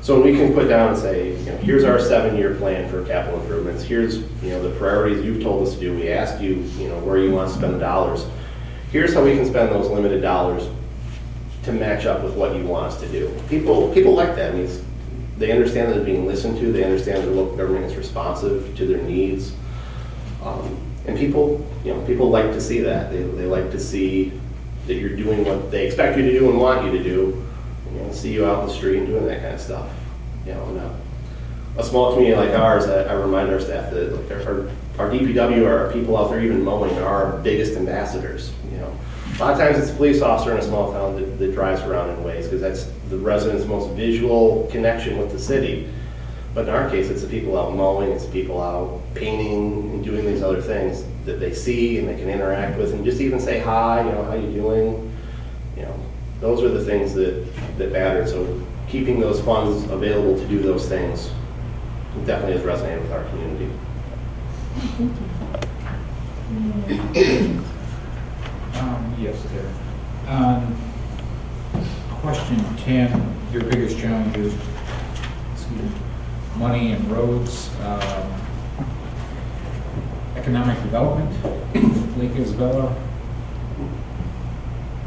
So when we can put down and say, here's our 7-year plan for capital improvements, here's the priorities you've told us to do, we asked you, where you want to spend the dollars. Here's how we can spend those limited dollars to match up with what you want us to do. People like that. I mean, they understand that they're being listened to. They understand that the local government is responsive to their needs. And people like to see that. They like to see that you're doing what they expect you to do and want you to do. See you out in the street and doing that kind of stuff. In a small community like ours, I remind our staff that our DPW, our people out there even mowing, are our biggest ambassadors. A lot of times it's a police officer in a small town that drives around in ways because that's the residents' most visual connection with the city. But in our case, it's the people out mowing, it's the people out painting and doing these other things that they see and they can interact with and just even say hi, how you doing? Those are the things that matter. So keeping those funds available to do those things definitely has resonated with our community. Yes, there. 10, your biggest challenges, excuse me, money and roads, economic development, Lake Isabella.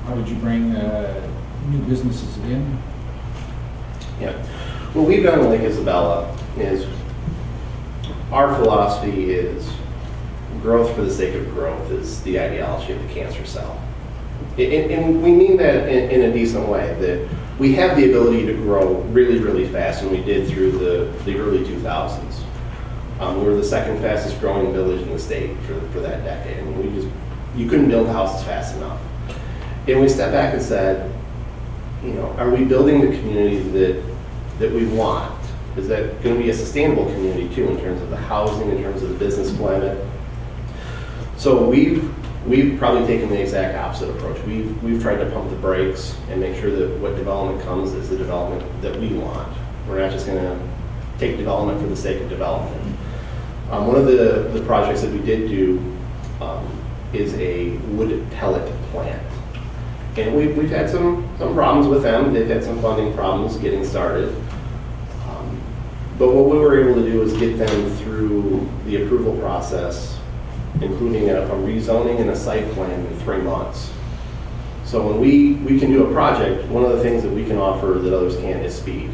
How did you bring new businesses in? Yeah. What we've done in Lake Isabella is our philosophy is growth for the sake of growth is the ideology of the cancer cell. And we mean that in a decent way, that we have the ability to grow really, really fast, and we did through the early 2000s. We were the second fastest growing village in the state for that decade. I mean, you couldn't build houses fast enough. And we stepped back and said, you know, are we building the community that we want? Is that going to be a sustainable community too, in terms of the housing, in terms of the business climate? So we've probably taken the exact opposite approach. We've tried to pump the brakes and make sure that what development comes is the development that we want. We're not just going to take development for the sake of development. One of the projects that we did do is a wood pellet plant. And we've had some problems with them. They've had some funding problems getting started. But what we were able to do is get them through the approval process, including a rezoning and a site plan in 3 months. So when we can do a project, one of the things that we can offer that others can't is speed.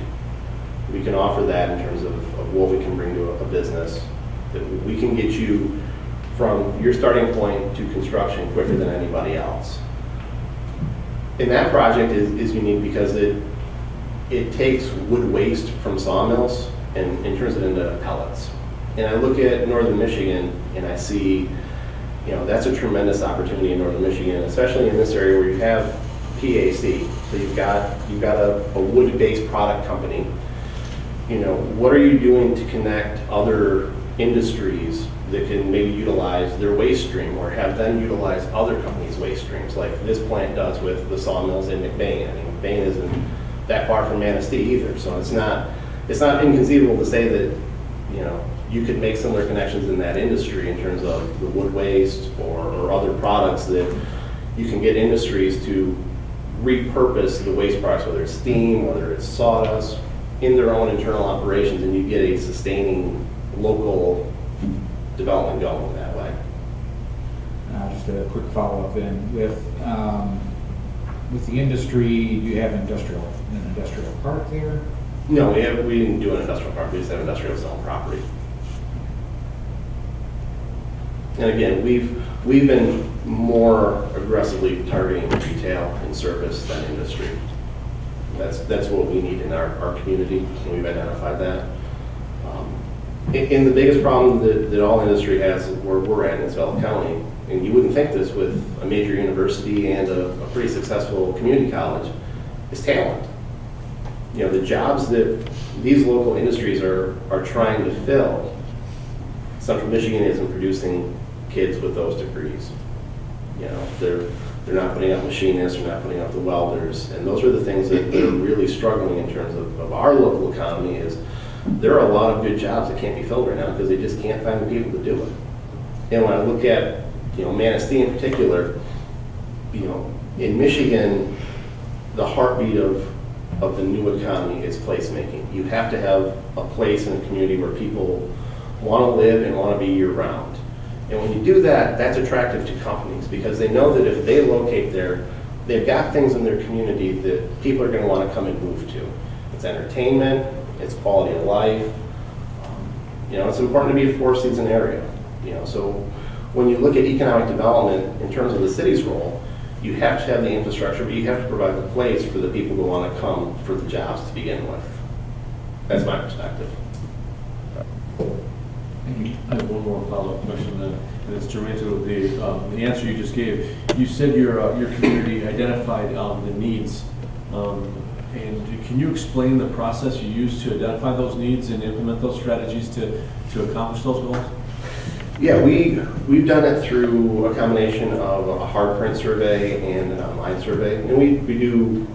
We can offer that in terms of what we can bring to a business, that we can get you from your starting point to construction quicker than anybody else. And that project is unique because it takes wood waste from sawmills and turns it into pellets. And I look at northern Michigan and I see, you know, that's a tremendous opportunity in northern Michigan, especially in this area where you have PAC. So you've got a wood-based product company. You know, what are you doing to connect other industries that can maybe utilize their waste stream or have them utilize other companies' waste streams, like this plant does with the sawmills in McBain. I mean, McBain isn't that far from Manistee either, so it's not inconceivable to say that, you know, you could make similar connections in that industry in terms of the wood waste or other products that you can get industries to repurpose the waste products, whether it's steam, whether it's sawdust, in their own internal operations, and you get a sustaining local development going that way. Just a quick follow-up then, with the industry, do you have an industrial park there? No, we didn't do an industrial park, we just have industrial zone property. And again, we've been more aggressively targeting retail and service than industry. That's what we need in our community, and we've identified that. And the biggest problem that all industry has where we're at in Isabella County, and you wouldn't think this with a major university and a pretty successful community college, is talent. You know, the jobs that these local industries are trying to fill, Central Michigan isn't producing kids with those degrees. You know, they're not putting out machinists, they're not putting out the welders, and those are the things that are really struggling in terms of our local economy. Is there are a lot of good jobs that can't be filled right now because they just can't find the people to do it. And when I look at, you know, Manistee in particular, you know, in Michigan, the heartbeat of the new economy is placemaking. You have to have a place in a community where people want to live and want to be year-round. And when you do that, that's attractive to companies because they know that if they locate there, they've got things in their community that people are going to want to come and move to. It's entertainment, it's quality of life. You know, it's important to be a four-season area. You know, so when you look at economic development in terms of the city's role, you have to have the infrastructure, but you have to provide the place for the people who want to come for the jobs to begin with. That's my perspective. I have one more follow-up question, and it's germane to the answer you just gave. You said your community identified the needs, and can you explain the process you use to identify those needs and implement those strategies to accomplish those goals? Yeah, we've done it through a combination of a hard print survey and an online survey, and we do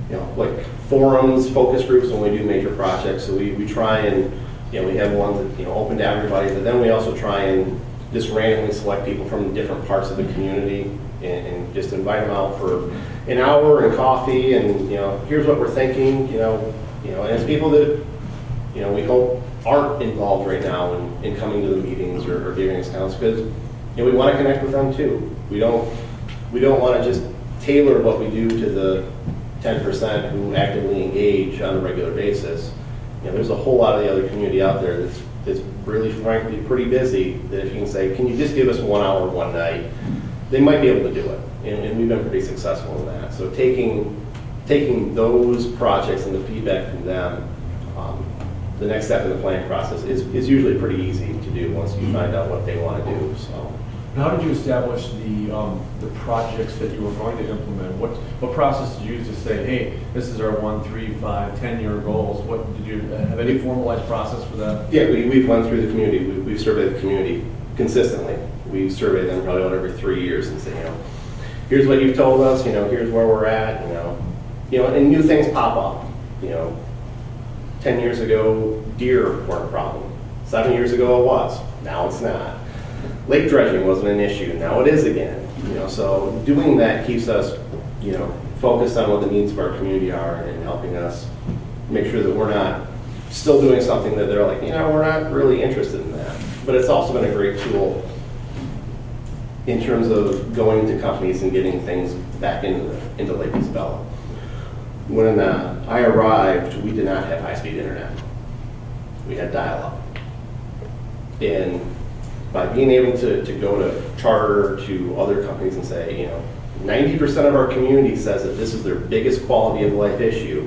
you know, like forums, focus groups when we do major projects. So we try and, you know, we have ones that, you know, open to everybody, but then we also try and just randomly select people from different parts of the community and just invite them out for an hour and coffee and, here's what we're thinking, and it's people that, we hope aren't involved right now in coming to the meetings or giving us counts, because, we want to connect with them too. We don't want to just tailor what we do to the 10% who actively engage on a regular basis. There's a whole lot of the other community out there that's really frankly pretty busy, that if you can say, can you just give us 1 hour one night, they might be able to do it. And we've been pretty successful in that. So taking those projects and the feedback from them, the next step in the planning process is usually pretty easy to do once you find out what they want to do. So. And how did you establish the projects that you were going to implement? What process did you use to say, hey, this is our 1, 3, 5, 10-year goals? What did you have any formalized process for that? Yeah, we've went through the community. We've surveyed the community consistently. We survey them probably about every 3 years and say, here's what you've told us. Here's where we're at. And new things pop up. 10 years ago, deer weren't a problem. 7 years ago, it was. Now it's not. Lake dredging wasn't an issue. Now it is again. So doing that keeps us, focused on what the needs of our community are and helping us make sure that we're not still doing something that they're like, we're not really interested in that. But it's also been a great tool in terms of going to companies and getting things back into Lake Isabella. When I arrived, we did not have high-speed internet. We had dial-up. And by being able to go to Charter, to other companies and say, 90% of our community says that this is their biggest quality of life issue,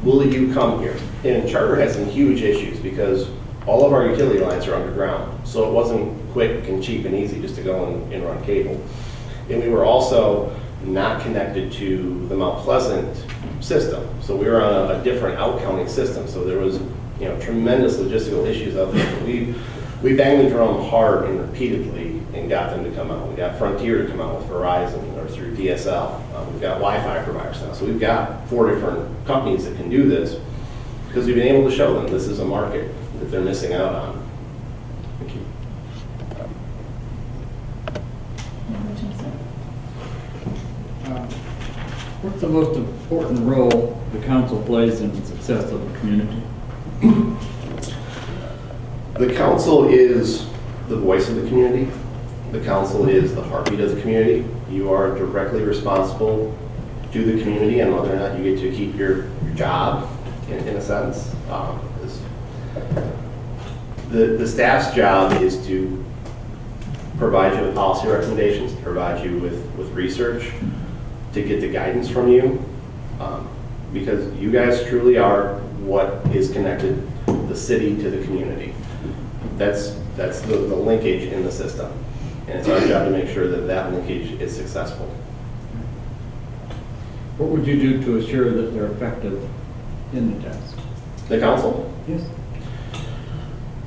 will you come here? And Charter had some huge issues because all of our utility lines are underground. So it wasn't quick and cheap and easy just to go and run cable. And we were also not connected to the Mount Pleasant system. So we were on a different out-counting system. So there was, tremendous logistical issues out there. We banged the drum hard and repeatedly and got them to come out. We got Frontier to come out with Verizon or through DSL. We've got Wi-Fi providers now. So we've got 4 different companies that can do this because we've been able to show them this is a market that they're missing out on. Thank you. What's the most important role the council plays in the success of the community? The council is the voice of the community. The council is the heartbeat of the community. You are directly responsible to the community and whether or not you get to keep your job, in a sense. The staff's job is to provide you with policy recommendations, to provide you with research, to get the guidance from you, because you guys truly are what is connected the city to the community. That's the linkage in the system. And it's our job to make sure that that linkage is successful. What would you do to assure that they're effective in the task? The council? Yes.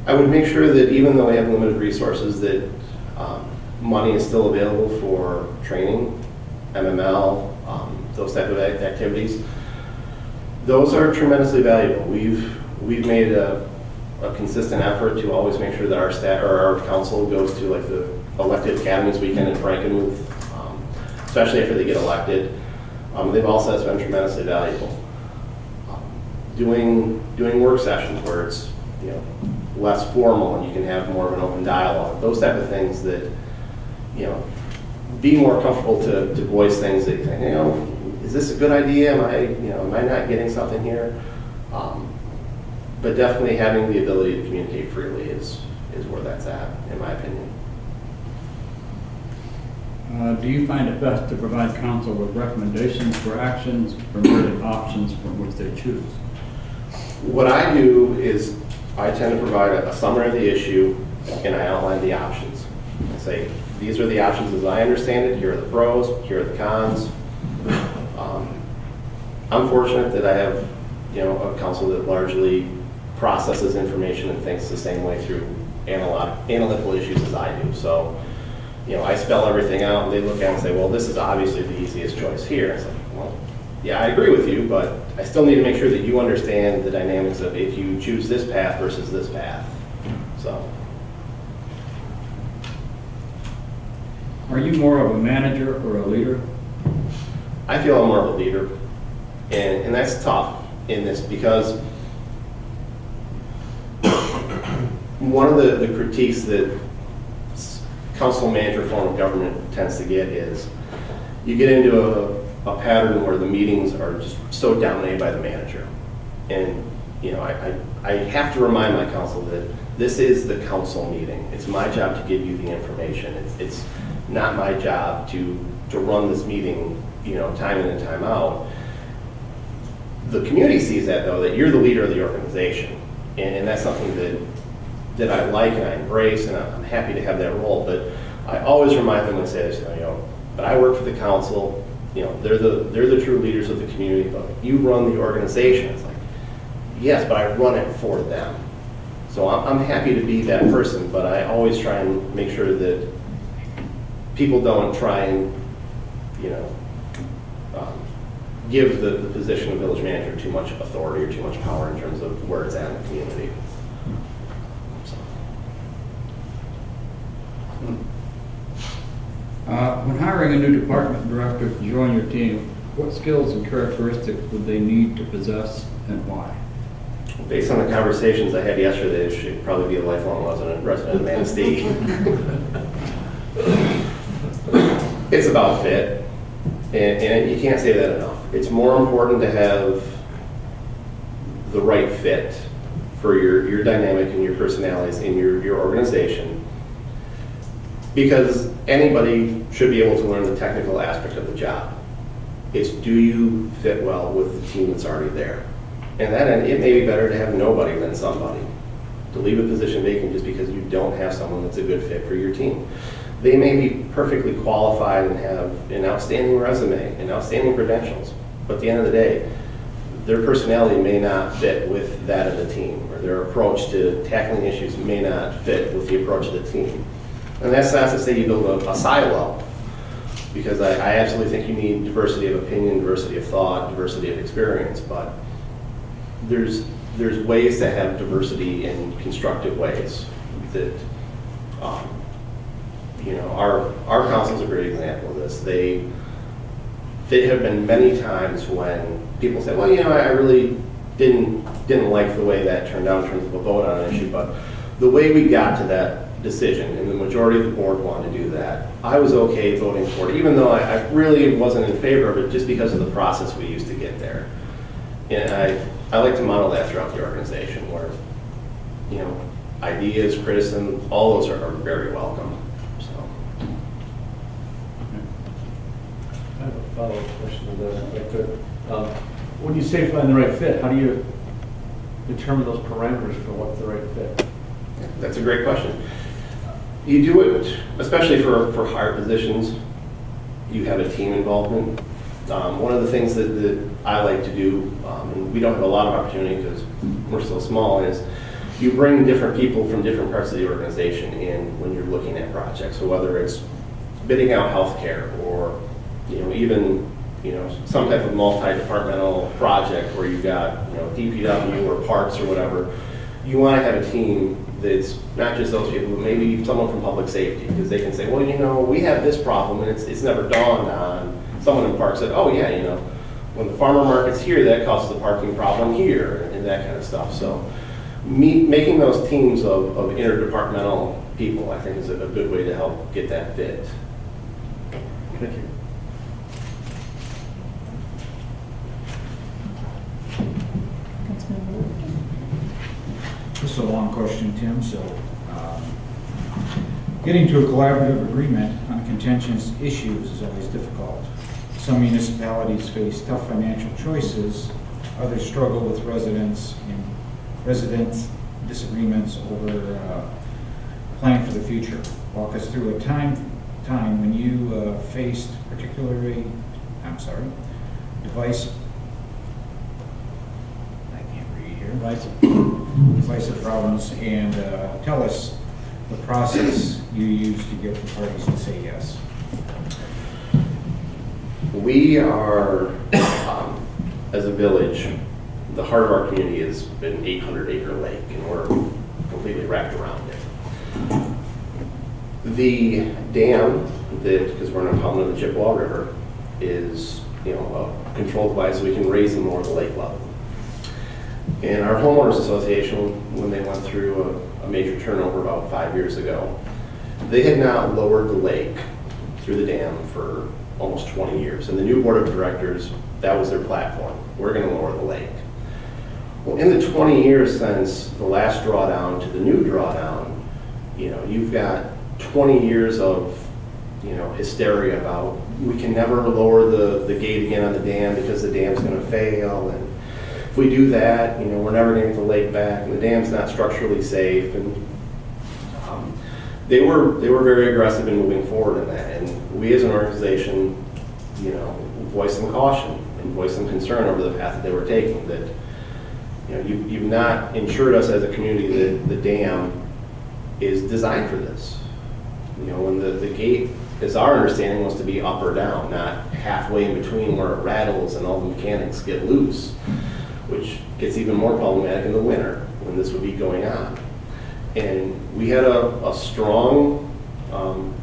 I would make sure that even though we have limited resources, that money is still available for training, MML, those type of activities. Those are tremendously valuable. We've made a consistent effort to always make sure that our staff or our council goes to like the elected academies weekend in Frankenmuth, especially after they get elected. They've also been tremendously valuable. Doing work sessions where it's less formal and you can have more of an open dialogue. Those type of things that be more comfortable to voice things that you think, is this a good idea? Am I not getting something here? But definitely having the ability to communicate freely is where that's at, in my opinion. Do you find it best to provide council with recommendations for actions or merely options from which they choose? What I do is I tend to provide a summary of the issue and I outline the options. I say, these are the options as I understand it, here are the pros, here are the cons. I'm fortunate that I have a council that largely processes information and thinks the same way through analytical issues as I do. So, I spell everything out and they look at it and say, well, this is obviously the easiest choice here. It's like, well, yeah, I agree with you, but I still need to make sure that you understand the dynamics of if you choose this path versus this path. So. Are you more of a manager or a leader? I feel I'm more of a leader, and that's tough in this because one of the critiques that council manager form of government tends to get is you get into a pattern where the meetings are just so dominated by the manager. And, you know, I have to remind my council that this is the council meeting. It's my job to give you the information. It's not my job to run this meeting, you know, time in and time out. The community sees that, though, that you're the leader of the organization. And that's something that I like and I embrace, and I'm happy to have that role. But I always remind them and say this, you know, but I work for the council. You know, they're the true leaders of the community, but you run the organization. It's like, yes, but I run it for them. So I'm happy to be that person, but I always try and make sure that people don't try and, you know, give the position of village manager too much authority or too much power in terms of where it's at in the community. When hiring a new department director to join your team, what skills and characteristics would they need to possess and why? Based on the conversations I had yesterday, it should probably be a lifelong resident of Manistee. It's about fit, and you can't say that enough. It's more important to have the right fit for your dynamic and your personalities in your organization, because anybody should be able to learn the technical aspect of the job. It's, do you fit well with the team that's already there? And then it may be better to have nobody than somebody. To leave a position vacant just because you don't have someone that's a good fit for your team. They may be perfectly qualified and have an outstanding resume and outstanding credentials, but at the end of the day, their personality may not fit with that of the team, or their approach to tackling issues may not fit with the approach of the team. And that's not to say you build a silo, because I absolutely think you need diversity of opinion, diversity of thought, diversity of experience, but there's ways to have diversity in constructive ways that, you know, our council's a great example of this. There have been many times when people say, well, you know, I really didn't like the way that turned out in terms of a vote on an issue, but the way we got to that decision, and the majority of the board wanted to do that, I was okay voting for it, even though I really wasn't in favor of it, just because of the process we used to get there. And I like to model that throughout the organization, where, you know, ideas, criticism, all those are very welcome. So. I have a follow-up question to that, if I could. When you say find the right fit, how do you determine those parameters for what's the right fit? That's a great question. You do it, especially for higher positions, you have a team involvement. One of the things that I like to do, and we don't have a lot of opportunity because we're so small, is you bring different people from different parts of the organization in when you're looking at projects. So whether it's bidding out healthcare, or, you know, even, you know, some type of multi-departmental project where you've got, you know, DPW or parks or whatever, you want to have a team that's not just those people, but maybe someone from public safety, because they can say, well, you know, we have this problem, and it's never dawned on someone in parks that, oh yeah, you know, when the farmer market's here, that causes a parking problem here, and that kind of stuff. So making those teams of interdepartmental people, I think, is a good way to help get that fit. Thank you. This is a long question, Tim, so getting to a collaborative agreement on contentious issues is always difficult. Some municipalities face tough financial choices, others struggle with residents disagreements over planning for the future. Walk us through a time when you faced divisive problems, and tell us the process you used to get the parties to say yes. We are, as a village, the heart of our community is an 800-acre lake, and we're completely wrapped around it. The dam that, because we're an impoundment of the Chippewa River, is, you know, a controlled device so we can raise them more at the lake level. And our homeowners association, when they went through a major turnover about 5 years ago, they had not lowered the lake through the dam for almost 20 years. And the new board of directors, that was their platform. We're going to lower the lake. Well, in the 20 years since the last drawdown to the new drawdown, you know, you've got 20 years of, you know, hysteria about we can never lower the gate again on the dam because the dam's going to fail, and if we do that, you know, we're never going to get the lake back, and the dam's not structurally safe. And they were very aggressive in moving forward in that, and we as an organization, you know, voiced some caution and voiced some concern over the path that they were taking. That, you know, you've not ensured us as a community that the dam is designed for this. You know, when the gate, as our understanding, was to be up or down, not halfway in between where it rattles and all the mechanics get loose, which gets even more problematic in the winter when this would be going on. And we had a strong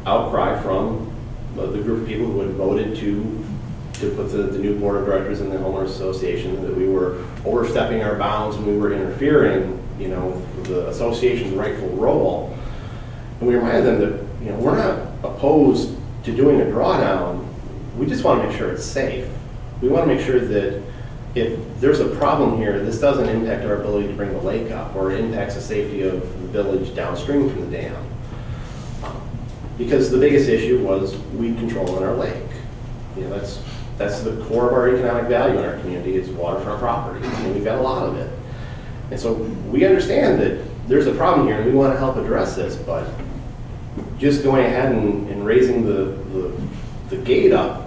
outcry from the group of people who had voted to put the new board of directors in the homeowners association, that we were overstepping our bounds and we were interfering, you know, with the association's rightful role. And we reminded them that, you know, we're not opposed to doing a drawdown. We just want to make sure it's safe. We want to make sure that if there's a problem here, this doesn't impact our ability to bring the lake up or impacts the safety of the village downstream from the dam. Because the biggest issue was weed control in our lake. You know, that's the core of our economic value in our community is waterfront property, and we've got a lot of it. And so we understand that there's a problem here and we want to help address this, but just going ahead and raising the gate up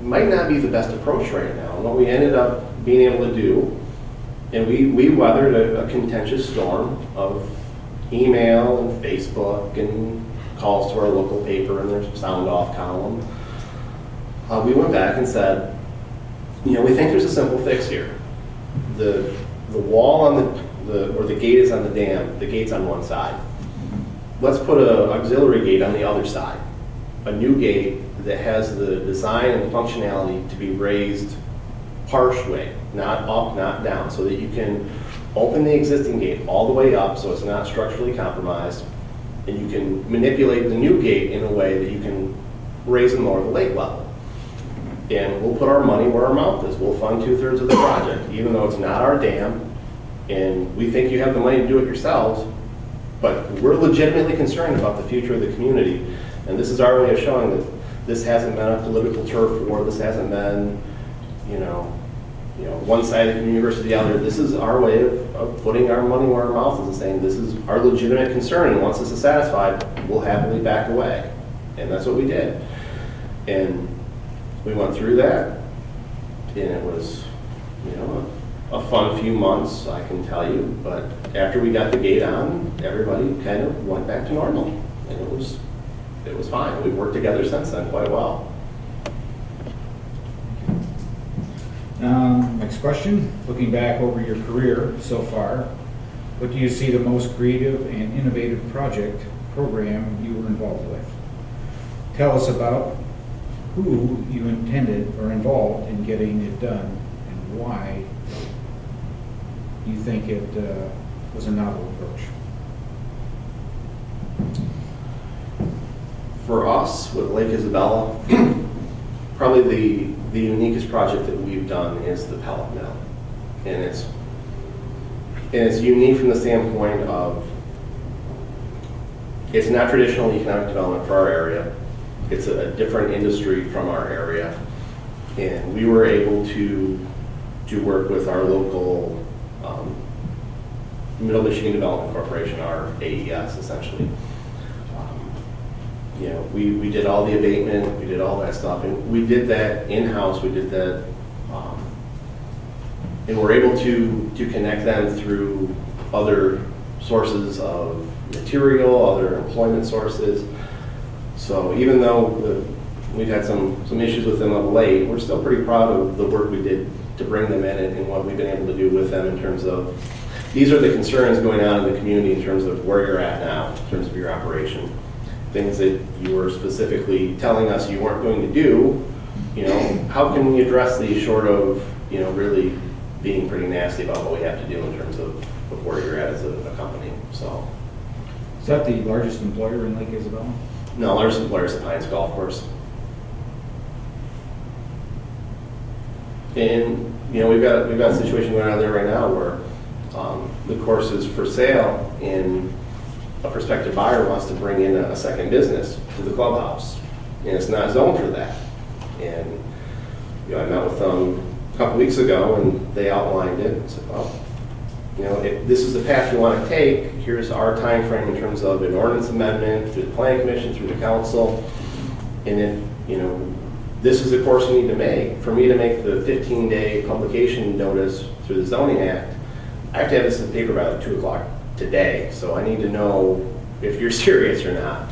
might not be the best approach right now. And what we ended up being able to do, and we weathered a contentious storm of email and Facebook and calls to our local paper and their sound off column. We went back and said, you know, we think there's a simple fix here. The wall on or the gate is on the dam, the gate's on one side. Let's put an auxiliary gate on the other side. A new gate that has the design and functionality to be raised partially, not up, not down, so that you can open the existing gate all the way up so it's not structurally compromised, and you can manipulate the new gate in a way that you can raise and lower the lake level. And we'll put our money where our mouth is. We'll fund 2/3 of the project, even though it's not our dam, and we think you have the money to do it yourselves, but we're legitimately concerned about the future of the community. And this is our way of showing that this hasn't been a political turf war. This hasn't been, you know, one side of the community versus the other. This is our way of putting our money where our mouth is and saying this is our legitimate concern. And once this is satisfied, we'll happily back away. And that's what we did. And we went through that, and it was, you know, a fun few months, I can tell you. But after we got the gate on, everybody kind of went back to normal, and it was fine. We've worked together since then quite well. Next question, looking back over your career so far, what do you see the most creative and innovative program you were involved with? Tell us about who you intended or involved in getting it done and why you think it was a novel approach. For us, with Lake Isabella, probably the uniquest project that we've done is the pellet mill. And it's unique from the standpoint of it's not traditional economic development for our area. It's a different industry from our area. And we were able to work with our local Middle Michigan Development Corporation, our AES, essentially. You know, we did all the abatement, we did all that stuff, and we did that in-house. We did that, and we're able to connect them through other sources of material, other employment sources. So even though we've had some issues with them of late, we're still pretty proud of the work we did to bring them in and what we've been able to do with them in terms of, these are the concerns going on in the community in terms of where you're at now, in terms of your operation. things that you were specifically telling us you weren't going to do, how can we address these short of, really being pretty nasty about what we have to do in terms of where you're at as a company, so. Is that the largest employer in Lake Isabella? No, largest employer is the Pines Golf Course. And, we've got a situation going on there right now where the course is for sale and a prospective buyer wants to bring in a second business to the clubhouse. And it's not zoned for that. And, I met with them a couple weeks ago and they outlined it and said, well, if this is the path you want to take, here's our time frame in terms of an ordinance amendment through the planning commission, through the council. And if, this is the course you need to make. For me to make the 15-day publication notice through the zoning act, I have to have this in paper by like 2 o'clock today. So I need to know if you're serious or not.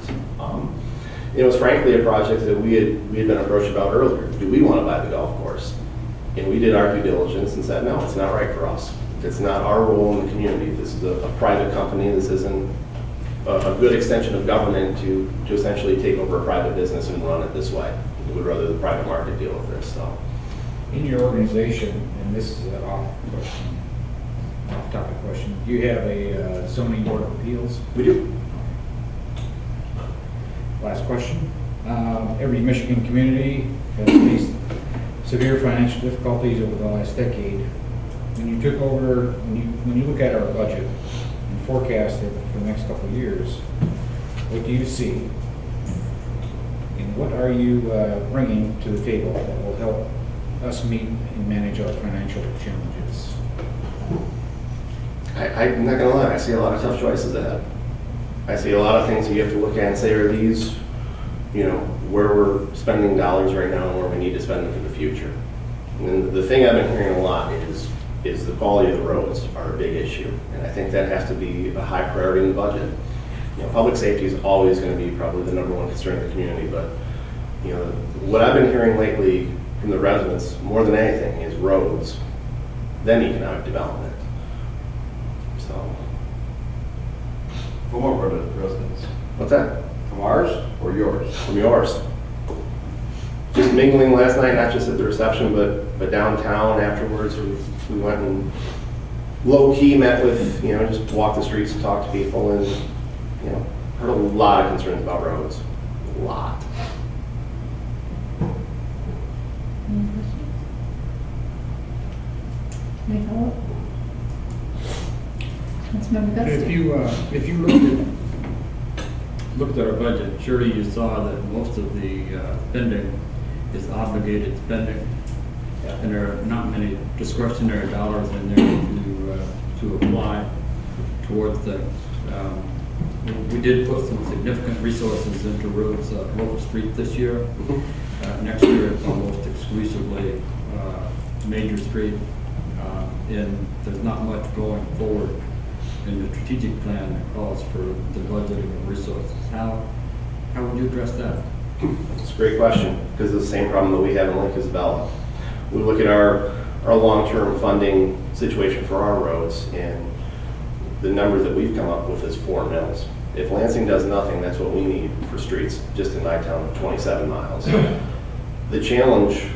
It was frankly a project that we had been approached about earlier. Do we want to buy the golf course? And we did our due diligence and said, no, it's not right for us. It's not our role in the community. This is a private company. This isn't a good extension of government to essentially take over a private business and run it this way. We would rather the private market deal with this. So, In your organization, and this is an off-topic question, do you have a zoning board of appeals? we do. Last question. Every Michigan community has faced severe financial difficulties over the last decade. When you took over, when you look at our budget and forecast it for the next couple of years, what do you see? And what are you bringing to the table that will help us meet and manage our financial challenges? I'm not gonna lie, I see a lot of tough choices ahead. I see a lot of things that you have to look at and say, are these, where we're spending dollars right now and where we need to spend them for the future. And the thing I've been hearing a lot is the quality of the roads are a big issue. And I think that has to be a high priority in the budget. Public safety is always going to be probably the #1 concern in the community, but what I've been hearing lately from the residents more than anything is roads, then economic development. So, From what residents? what's that? From ours or yours? From yours. Just mingling last night, not just at the reception, but downtown afterwards. We went and low-key met with, just walked the streets and talked to people and, heard a lot of concerns about roads. A lot. Any questions? Any follow-up? Councilmember Guston? If you looked at our budget, surely you saw that most of the spending is obligated spending. Yeah. And there are not many discretionary dollars in there to apply towards things. We did put some significant resources into roads, Wolff Street this year. Next year it's almost exclusively Major Street. And there's not much going forward in the strategic plan that calls for the budgeting of resources. How would you address that? It's a great question, because it's the same problem that we have in Lake Isabella. We look at our long-term funding situation for our roads, and the number that we've come up with is 4 mills. If Lansing does nothing, that's what we need for streets, just in my town of 27 miles. The challenge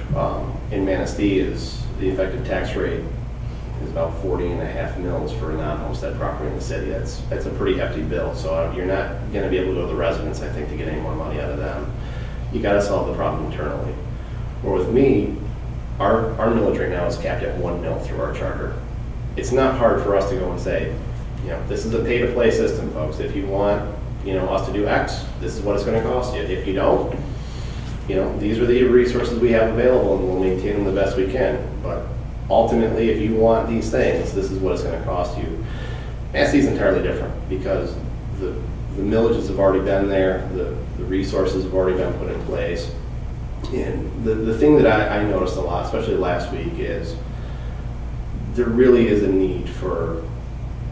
in Manistee is the effective tax rate is about 40.5 mils for a non-homestead property in the city. That's a pretty hefty bill, so you're not going to be able to go to the residents, I think, to get any more money out of them. You got to solve the problem internally. Or with me, our millage right now is capped at 1 mil through our charter. It's not hard for us to go and say, this is a pay-to-play system, folks. If you want, us to do X, this is what it's going to cost you. If you don't, these are the resources we have available, and we'll maintain them the best we can. But ultimately, if you want these things, this is what it's going to cost you. Manistee is entirely different because the millages have already been there, the resources have already been put in place. And the thing that I noticed a lot, especially last week, is there really is a need for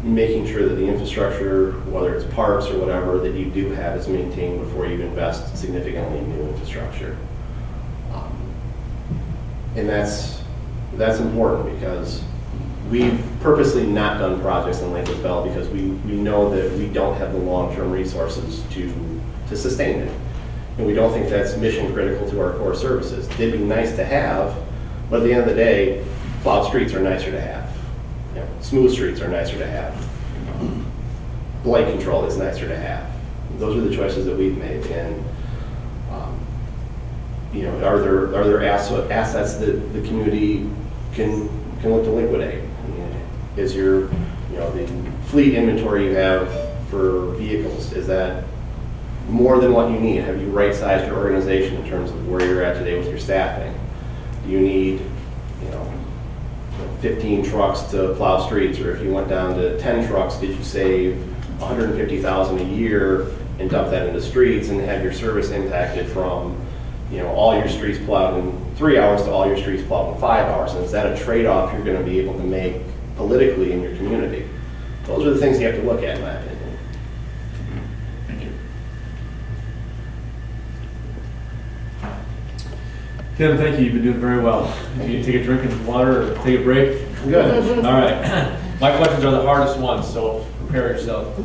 making sure that the infrastructure, whether it's parks or whatever, that you do have is maintained before you invest significantly in new infrastructure. And that's important because we've purposely not done projects in Lake Isabel because we know that we don't have the long-term resources to sustain it. And we don't think that's mission critical to our core services. They'd be nice to have, but at the end of the day, plowed streets are nicer to have. You know, smooth streets are nicer to have. Blight control is nicer to have. Those are the choices that we've made. And you know, are there assets that the community can look to liquidate? I mean, is your, you know, the fleet inventory you have for vehicles, is that more than what you need? Have you right-sized your organization in terms of where you're at today with your staffing? Do you need, you know, 15 trucks to plow streets, or if you went down to 10 trucks, did you save $150,000 a year and dump that into streets and have your service impacted from, you know, all your streets plowed in 3 hours to all your streets plowed in 5 hours? And is that a trade-off you're going to be able to make politically in your community? Those are the things you have to look at, in my opinion. Tim, thank you. You've been doing very well. Can you take a drink of water or take a break? Good. All right. My questions are the hardest ones, so prepare yourself.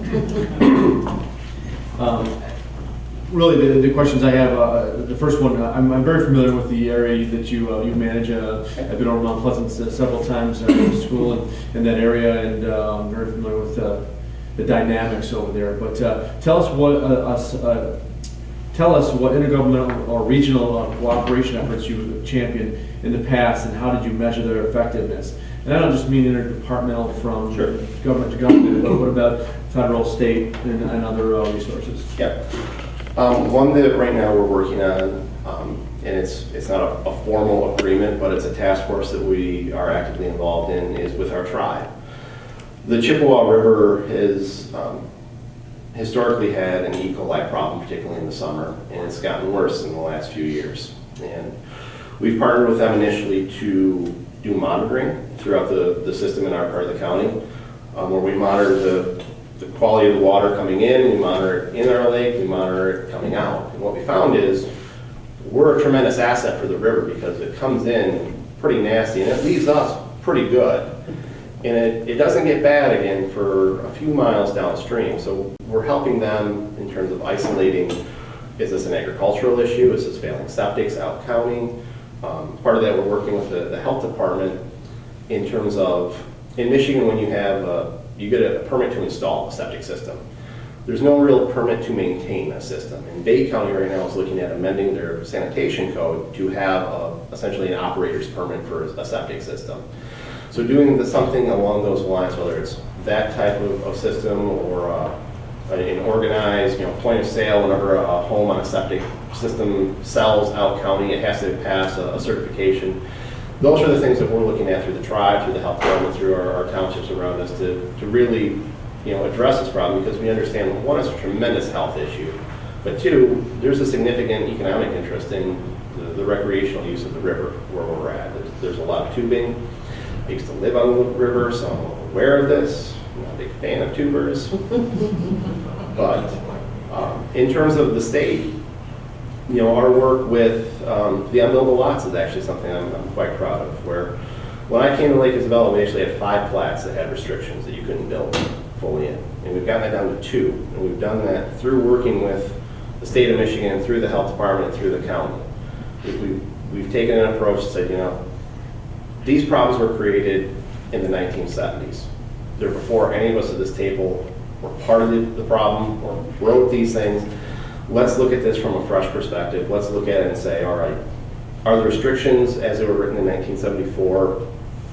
Really, the questions I have, the first one, I'm very familiar with the area that you manage. I've been over Mount Pleasant several times in school and in that area, and I'm very familiar with the dynamics over there. But tell us what intergovernmental or regional cooperation efforts you've championed in the past, and how did you measure their effectiveness? And I don't just mean interdepartmental from government to government, but what about federal, state, and other resources? Yeah. One that right now we're working on, and it's not a formal agreement, but it's a task force that we are actively involved in, is with our tribe. The Chippewa River has historically had an E. coli problem, particularly in the summer, and it's gotten worse in the last few years. And we've partnered with them initially to do monitoring throughout the system in our part of the county, where we monitor the quality of the water coming in, we monitor it in our lake, we monitor it coming out. And what we found is we're a tremendous asset for the river because it comes in pretty nasty and it leaves us pretty good. And it doesn't get bad again for a few miles downstream. So we're helping them in terms of isolating, is this an agricultural issue? Is this failing septics out county? Part of that, we're working with the health department in terms of, in Michigan, when you have you get a permit to install a septic system. There's no real permit to maintain a system. And Bay County right now is looking at amending their sanitation code to have essentially an operator's permit for a septic system. So doing something along those lines, whether it's that type of system or an organized, you know, point of sale, whenever a home on a septic system sells out county, it has to pass a certification. Those are the things that we're looking at through the tribe, through the health department, through our townships around us to really, you know, address this problem, because we understand, one, it's a tremendous health issue, but two, there's a significant economic interest in the recreational use of the river where we're at. There's a lot of tubing. I used to live on the river, so I'm aware of this. I'm not a big fan of tubers. But in terms of the state, you know, our work with the unbuildable lots is actually something I'm quite proud of. Where when I came to Lake Isabella, we actually had 5 plats that had restrictions that you couldn't build fully in. And we've gotten that down to 2. And we've done that through working with the state of Michigan, through the health department, through the county. We've taken an approach to say, you know, these problems were created in the 1970s. They're before any of us at this table were part of the problem or wrote these things. Let's look at this from a fresh perspective. Let's look at it and say, all right, are the restrictions as they were written in 1974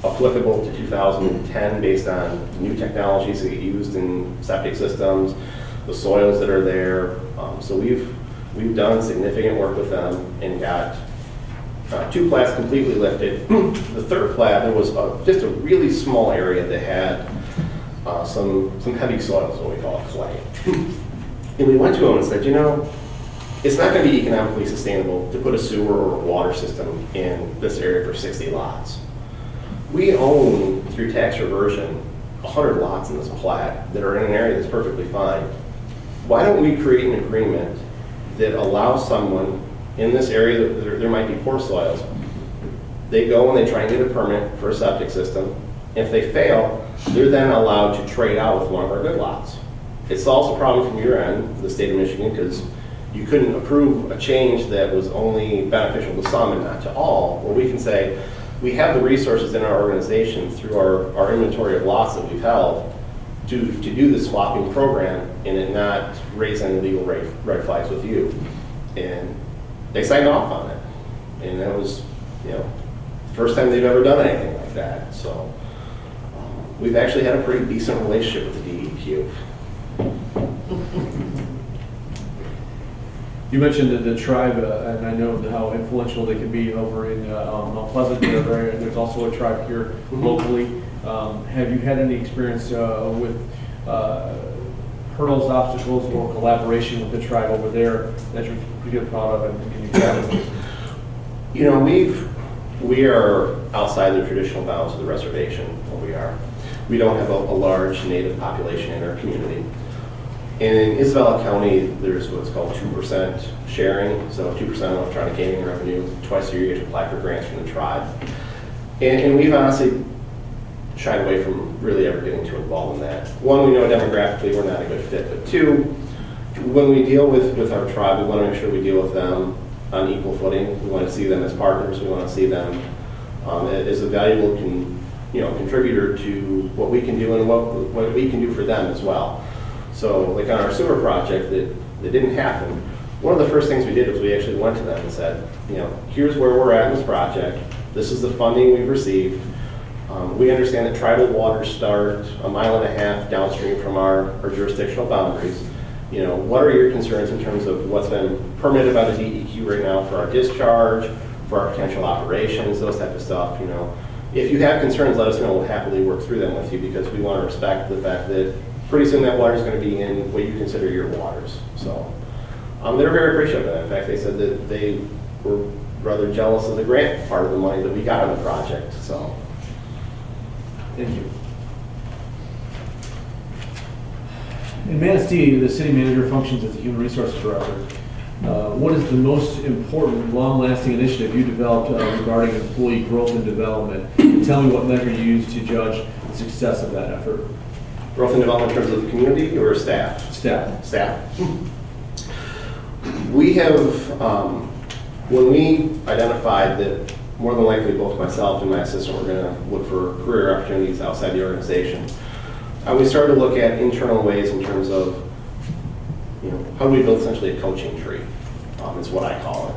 applicable to 2010 based on new technologies that get used in septic systems, the soils that are there? So we've done significant work with them and got 2 plats completely lifted. The 3rd plat, there was just a really small area that had some heavy soils, what we call clay. And we went to them and said, you know, it's not going to be economically sustainable to put a sewer or a water system in this area for 60 lots. We own, through tax reversion, 100 lots in this plat that are in an area that's perfectly fine. Why don't we create an agreement that allows someone in this area that there might be poor soils, they go and they try and get a permit for a septic system, If they fail, they're then allowed to trade out with one of our good lots. It solves the problem from your end, the state of Michigan, because you couldn't approve a change that was only beneficial to some and not to all. Well, we can say, we have the resources in our organization through our inventory of lots that we've held to do the swapping program and it not raise any legal red flags with you. And they signed off on it. And that was, the first time they've ever done anything like that. So we've actually had a pretty decent relationship with the DEQ. You mentioned the tribe, and I know how influential they can be over in Mount Pleasant. There's also a tribe here locally. Have you had any experience with hurdles, obstacles, or collaboration with the tribe over there that you're pretty proud of? And can you share with us? We are outside the traditional bounds of the reservation where we are. We don't have a large native population in our community. And in Isabella County, there's what's called 2% sharing, so 2% of electronic gaming revenue. Twice a year you have to apply for grants from the tribe. And we've honestly shied away from really ever getting too involved in that. One, we know demographically we're not a good fit, but two, when we deal with our tribe, we want to make sure we deal with them on equal footing. We want to see them as partners. We want to see them as a valuable contributor to what we can do and what we can do for them as well. So like on our sewer project that didn't happen, one of the first things we did was we actually went to them and said, here's where we're at in this project. This is the funding we've received. We understand that tribal waters start 1.5 miles downstream from our jurisdictional boundaries. What are your concerns in terms of what's been permitted by the DEQ right now for our discharge, for our potential operations, those type of stuff, If you have concerns, let us know. We'll happily work through them with you because we want to respect the fact that pretty soon that water is going to be in what you consider your waters. So they're very appreciative of that. In fact, they said that they were rather jealous of the grant part of the money that we got on the project. So thank you. In Manistee, the city manager functions as the human resources director. What is the most important, long-lasting initiative you developed regarding employee growth and development? And tell me what measure you use to judge the success of that effort. growth and development in terms of the community or staff? Staff. Staff. We have, when we identified that more than likely both myself and my assistant were going to look for career opportunities outside the organization, we started to look at internal ways in terms of, how do we build essentially a coaching tree, is what I call it.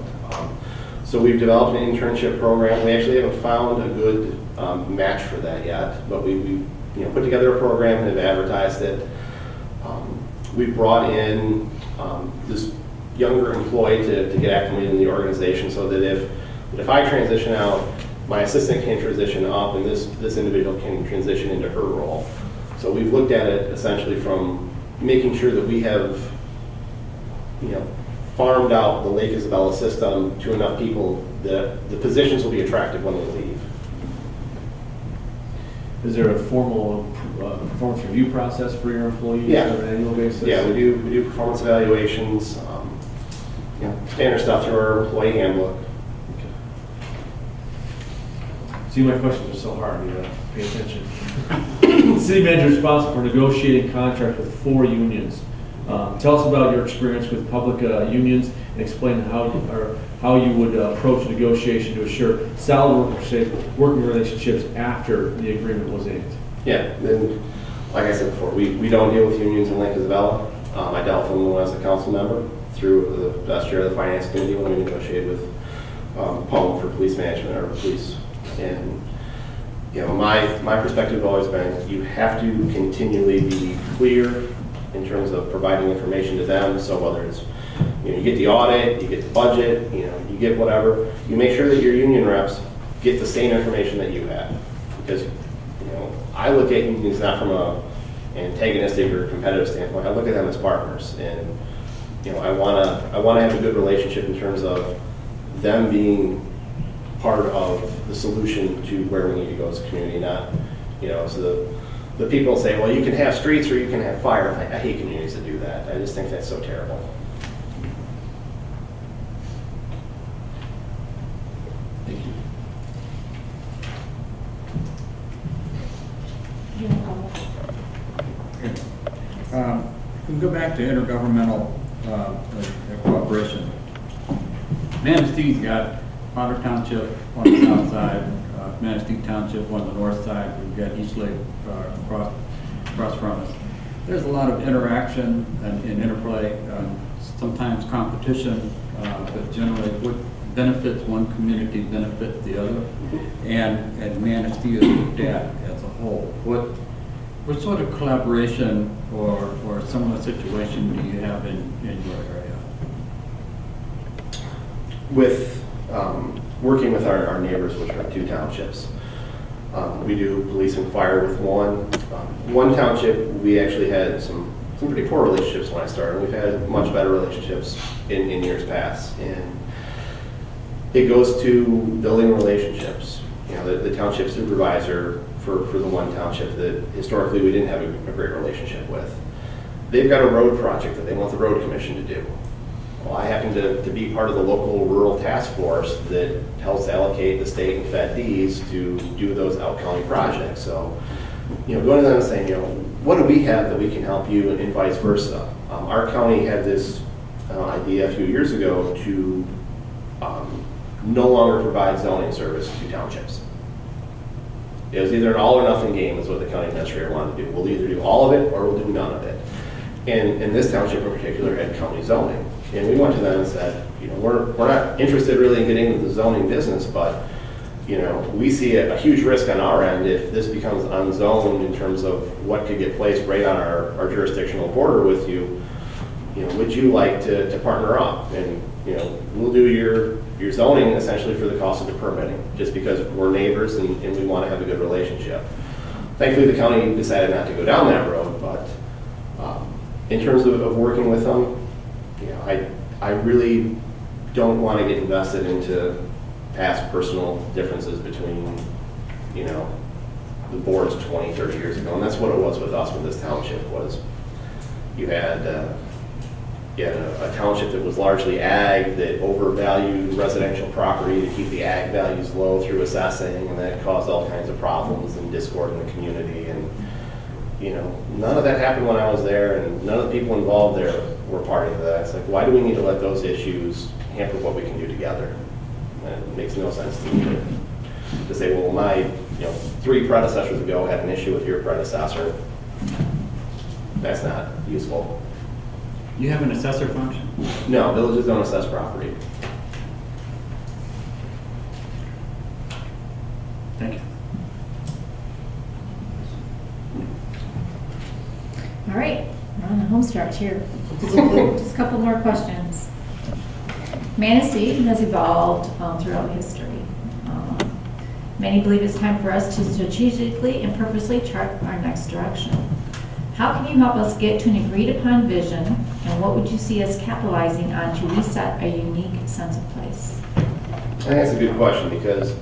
So we've developed an internship program. We actually haven't found a good match for that yet, but we put together a program and have advertised it. We brought in this younger employee to get acclimated in the organization so that if I transition out, my assistant can transition up and this individual can transition into her role. So we've looked at it essentially from making sure that we have farmed out the Lake Isabella system to enough people that the positions will be attractive when they leave. Is there a formal performance review process for your employees Yeah. on an annual basis? Yeah, we do performance evaluations, standard stuff through our employee handbook. See, my questions are so hard, you gotta pay attention. The city manager is responsible for negotiating contracts with 4 unions. Tell us about your experience with public unions and explain how you would approach negotiation to assure solid working relationships after the agreement was inked. Yeah, then, like I said before, we don't deal with unions in Lake Isabella. I dealt with them when I was a council member through the last year of the finance committee when we negotiated with Palm for police management or police. And my perspective has always been you have to continually be clear in terms of providing information to them. So whether it's you get the audit, you get the budget, you get whatever, you make sure that your union reps get the same information that you have. Because I look at unions not from a antagonistic or competitive standpoint. I look at them as partners, and I want to have a good relationship in terms of them being part of the solution to where we need to go as a community. Not, so the people say, well, you can have streets or you can have fire. I hate communities that do that. I just think that's so terrible. Thank you. back to intergovernmental cooperation. Manastee's got Potter Township on the south side, Manistee Township on the north side. We've got East Lake across from us. There's a lot of interaction and interplay, sometimes competition, but generally what benefits one community benefits the other. And Manistee is looked at as a whole. What sort of collaboration or similar situation do you have in your area? With working with our neighbors, which are 2 townships. We do police and fire with one. One township, we actually had some pretty poor relationships when I started. We've had much better relationships in years past. And it goes to building relationships. You know, the township supervisor for the one township that historically we didn't have a great relationship with. They've got a road project that they want the road commission to do. Well, I happen to be part of the local rural task force that helps allocate the state and FedDs to do those out-county projects. So, you know, going to them and saying, you know, what do we have that we can help you, and vice versa. Our county had this idea a few years ago to no longer provide zoning service to townships. It was either an all or nothing game is what the county administrator wanted to do. We'll either do all of it or we'll do none of it. And this township in particular had county zoning. And we went to them and said, you know, we're not interested really in getting into the zoning business, but, you know, we see a huge risk on our end if this becomes unzoned in terms of what could get placed right on our jurisdictional border with you. You know, would you like to partner up? And, you know, we'll do your zoning essentially for the cost of the permitting, just because we're neighbors and we want to have a good relationship. Thankfully, the county decided not to go down that road, but in terms of working with them, you know, I really don't want to get invested into past personal differences between, you know, the boards 20, 30 years ago. And that's what it was with us with this township was you had a township that was largely ag that overvalued residential property to keep the ag values low through assessing, and that caused all kinds of problems and discord in the community. And, you know, none of that happened when I was there, and none of the people involved there were part of that. It's like, why do we need to let those issues hamper what we can do together? And it makes no sense to me to say, well, my, you know, 3 predecessors ago had an issue with your predecessor. That's not useful. You have an assessor function? No, villages don't assess property. Thank you. All right, we're on the home stretch here. Just a couple more questions. Manistee has evolved throughout history. Many believe it's time for us to strategically and purposely chart our next direction. How can you help us get to an agreed upon vision, and what would you see us capitalizing on to reset a unique sense of place? I think that's a good question, because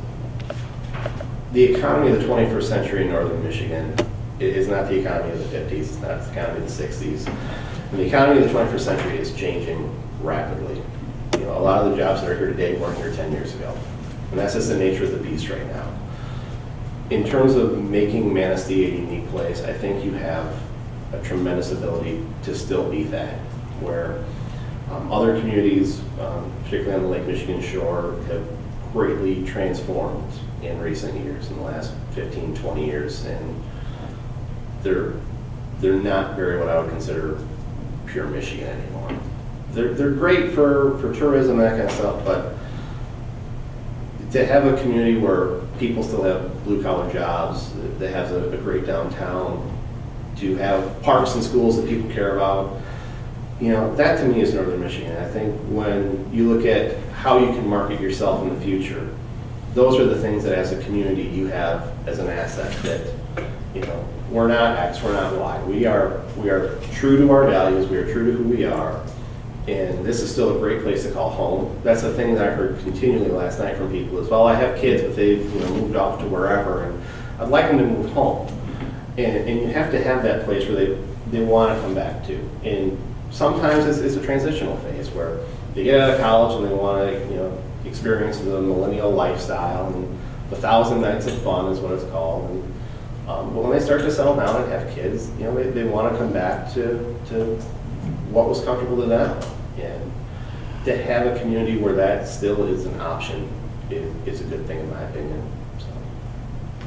the economy of the 21st century in northern Michigan is not the economy of the 50s, it's not the economy of the 60s. And the economy of the 21st century is changing rapidly. You know, a lot of the jobs that are here today weren't here 10 years ago. And that's just the nature of the beast right now. In terms of making Manistee a unique place, I think you have a tremendous ability to still be that, where other communities, particularly on the Lake Michigan shore, have greatly transformed in recent years, in the last 15, 20 years, and they're not very what I would consider pure Michigan anymore. They're great for tourism and that kind of stuff, but to have a community where people still have blue-collar jobs, that has a great downtown, to have parks and schools that people care about, you know, that to me is northern Michigan. I think when you look at how you can market yourself in the future, those are the things that as a community you have as an asset that, you know, we're not X, we're not Y. We are true to our values, we are true to who we are, and this is still a great place to call home. That's the thing that I heard continually last night from people is, well, I have kids, but they've, you know, moved off to wherever, and I'd like them to move home. And you have to have that place where they want to come back to. And sometimes it's a transitional phase where they get out of college and they want to, you know, experience the millennial lifestyle, and the 1,000 nights of fun is what it's called. And but when they start to settle down and have kids, you know, they want to come back to what was comfortable to them. And to have a community where that still is an option is a good thing in my opinion. So.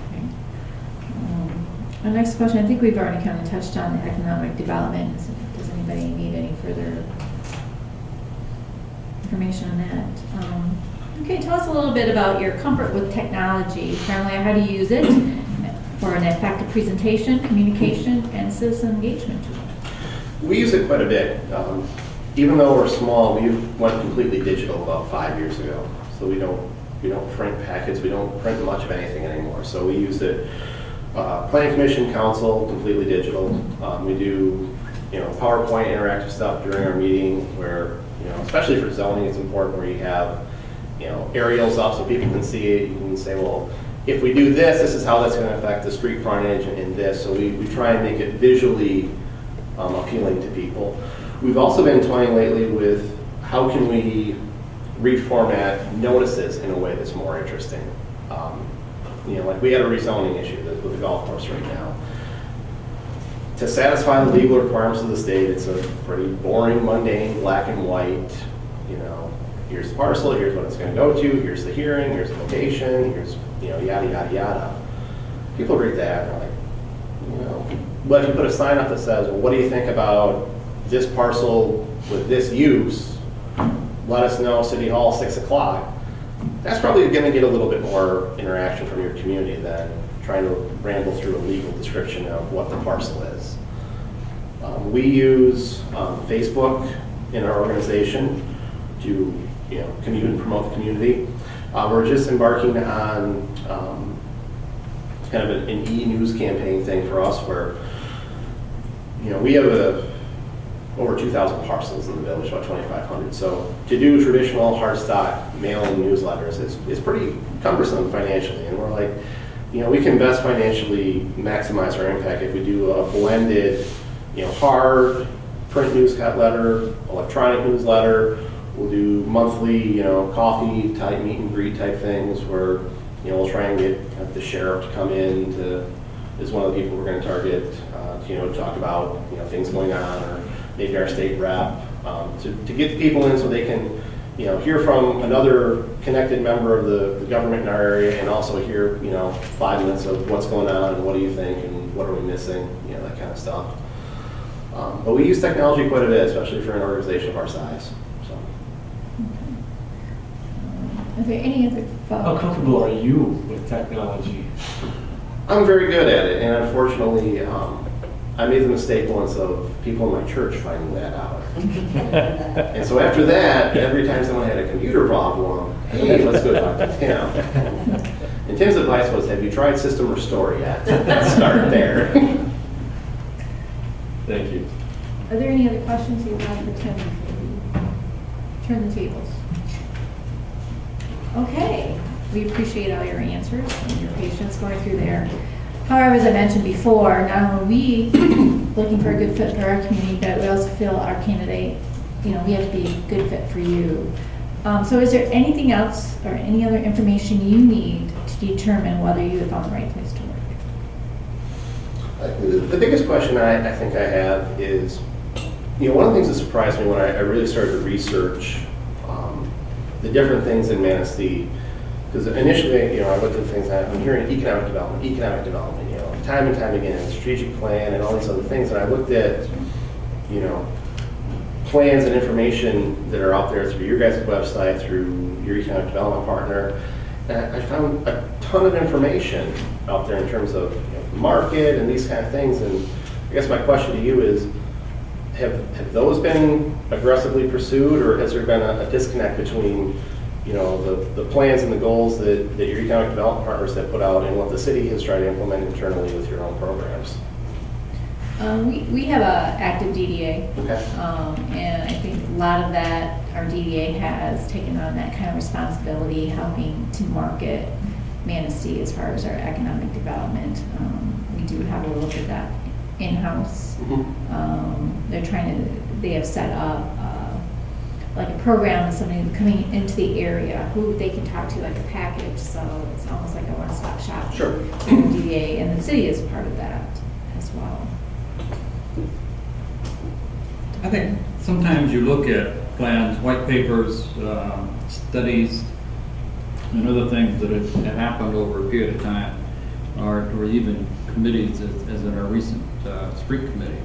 Okay. Our next question, I think we've already kind of touched on the economic development. Does anybody need any further information on that? Okay, tell us a little bit about your comfort with technology. Primarily, how do you use it for an effective presentation, communication, and citizen engagement tool? We use it quite a bit. Even though we're small, we went completely digital about 5 years ago. So we don't print packets, we don't print much of anything anymore. So we use it, Planning Commission, Council, completely digital. We do, PowerPoint interactive stuff during our meeting where, especially for zoning, it's important where you have, aerials up so people can see it. You can say, well, if we do this, this is how that's going to affect the street frontage and this. So we try and make it visually appealing to people. We've also been toying lately with how can we reformat notices in a way that's more interesting. Like we had a rezoning issue with the golf course right now. To satisfy the legal requirements of the state, it's a pretty boring, mundane, black and white, here's the parcel, here's what it's going to go to, here's the hearing, here's the location, here's, yada, yada, yada. People read that and they're like, but if you put a sign up that says, well, what do you think about this parcel with this use? Let us know, City Hall, 6 o'clock. That's probably going to get a little bit more interaction from your community than trying to ramble through a legal description of what the parcel is. We use Facebook in our organization to commute and promote the community. We're just embarking on kind of an e-news campaign thing for us where we have over 2,000 parcels in the village, about 2,500. So to do traditional hard stock mailing newsletters is pretty cumbersome financially. And we're like, we can best financially maximize our impact if we do a blended, hard print newsletter, electronic newsletter. We'll do monthly, coffee type, meet and greet type things where, we'll try and get the sheriff to come in is one of the people we're going to target, to talk about, things going on, or maybe our state rep, to get the people in so they can, hear from another connected member of the government in our area and also hear, 5 minutes of what's going on and what do you think and what are we missing, that kind of stuff. But we use technology quite a bit, especially for an organization of our size. So. Is there any other thoughts? How comfortable are you with technology? I'm very good at it, and unfortunately, I made the mistake once of people in my church finding that out. And so after that, every time someone had a computer problem, hey, let's go talk to Tim. And Tim's advice was, have you tried System Restore yet? Let's start there. Thank you. Are there any other questions you have for Tim before we turn the tables? Okay, we appreciate all your answers and your patience going through there. However, as I mentioned before, not only are we looking for a good fit for our community, but we also feel our candidate, we have to be a good fit for you. So is there anything else or any other information you need to determine whether you have found the right place to work? The biggest question I think I have is, one of the things that surprised me when I really started to research the different things in Manistee, because initially, I looked at things, I'm hearing economic development, time and time again, strategic plan and all these other things, and I looked at, plans and information that are out there through your guys' website, through your economic development partner, and I found a ton of information out there in terms of the market and these kind of things, and I guess my question to you is, have those been aggressively pursued, or has there been a disconnect between the plans and the goals that your economic development partners have put out and what the city has tried to implement internally with your own programs? We have an active DDA, Okay. and I think a lot of that, our DDA has taken on that kind of responsibility, helping to market Manistee as far as our economic development. We do have a little bit of that in-house. Mm-hmm. They have set up like a program with somebody coming into the area who they can talk to, like a package, so it's almost like a one-stop shop. Sure. For the DDA, and the city is part of that as well. I think sometimes you look at plans, white papers, studies, and other things that have happened over a period of time, or even committees, as in our recent street committee.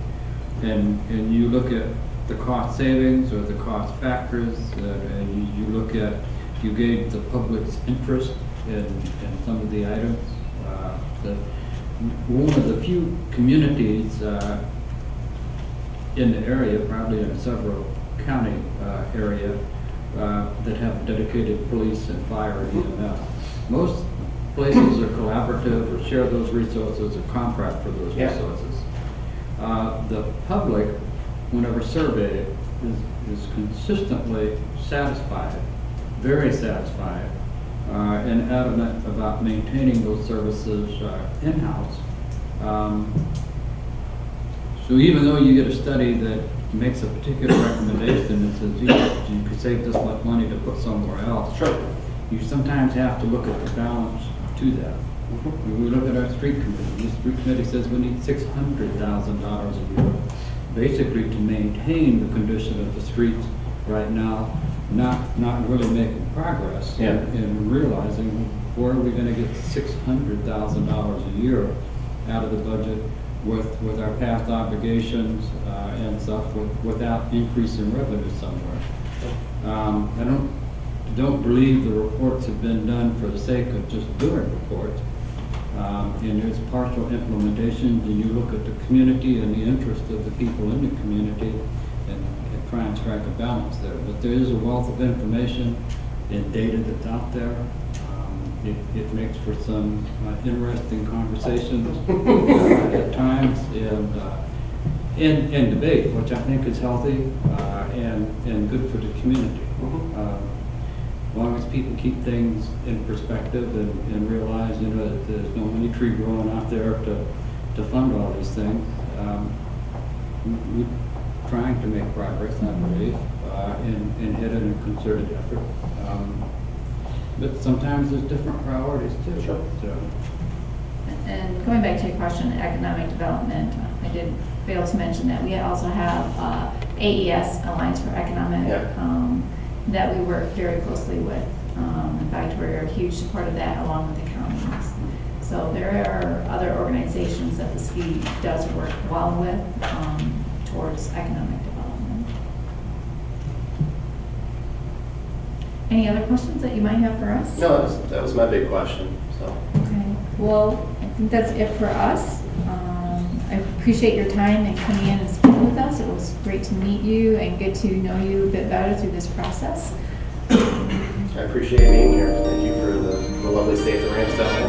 And you look at the cost savings or the cost factors, and you look at, you gauge the public's interest in some of the items. One of the few communities in the area, probably in several county area, that have dedicated police and fire and EMS. Most places are collaborative or share those resources or contract for those Yeah. resources. The public, whenever surveyed, is consistently satisfied, very satisfied, and adamant about maintaining those services in-house. So even though you get a study that makes a particular recommendation that says, you could save this much money to put somewhere else, Sure. you sometimes have to look at the balance to that. When we look at our street committee, the street committee says we need $600,000 a year, basically to maintain the condition of the streets right now, not really making progress. Yeah. And realizing where are we gonna get $600,000 a year out of the budget with our past obligations and stuff, without increasing revenue somewhere. I don't believe the reports have been done for the sake of just doing reports. And there's partial implementation, and you look at the community and the interest of the people in the community and try and strike a balance there. But there is a wealth of information and data that's out there. It makes for some interesting conversations at times and debate, which I think is healthy and good for the community. As long as people keep things in perspective and realize, that there's no money tree growing out there to fund all these things. We're trying to make progress, I believe, and head in a concerted effort. But sometimes there's different priorities too. Sure. So, And going back to your question, economic development, I did fail to mention that we also have AES, Alliance for Economic, Yeah. that we work very closely with. In fact, we're a huge support of that along with the counties. So there are other organizations that the SKI does work well with towards economic development. Any other questions that you might have for us? No, that was my big question, so. Okay, well, I think that's it for us. I appreciate your time and coming in and speaking with us. It was great to meet you and get to know you a bit better through this process. I appreciate being here. Thank you for the lovely state of Ramsdale.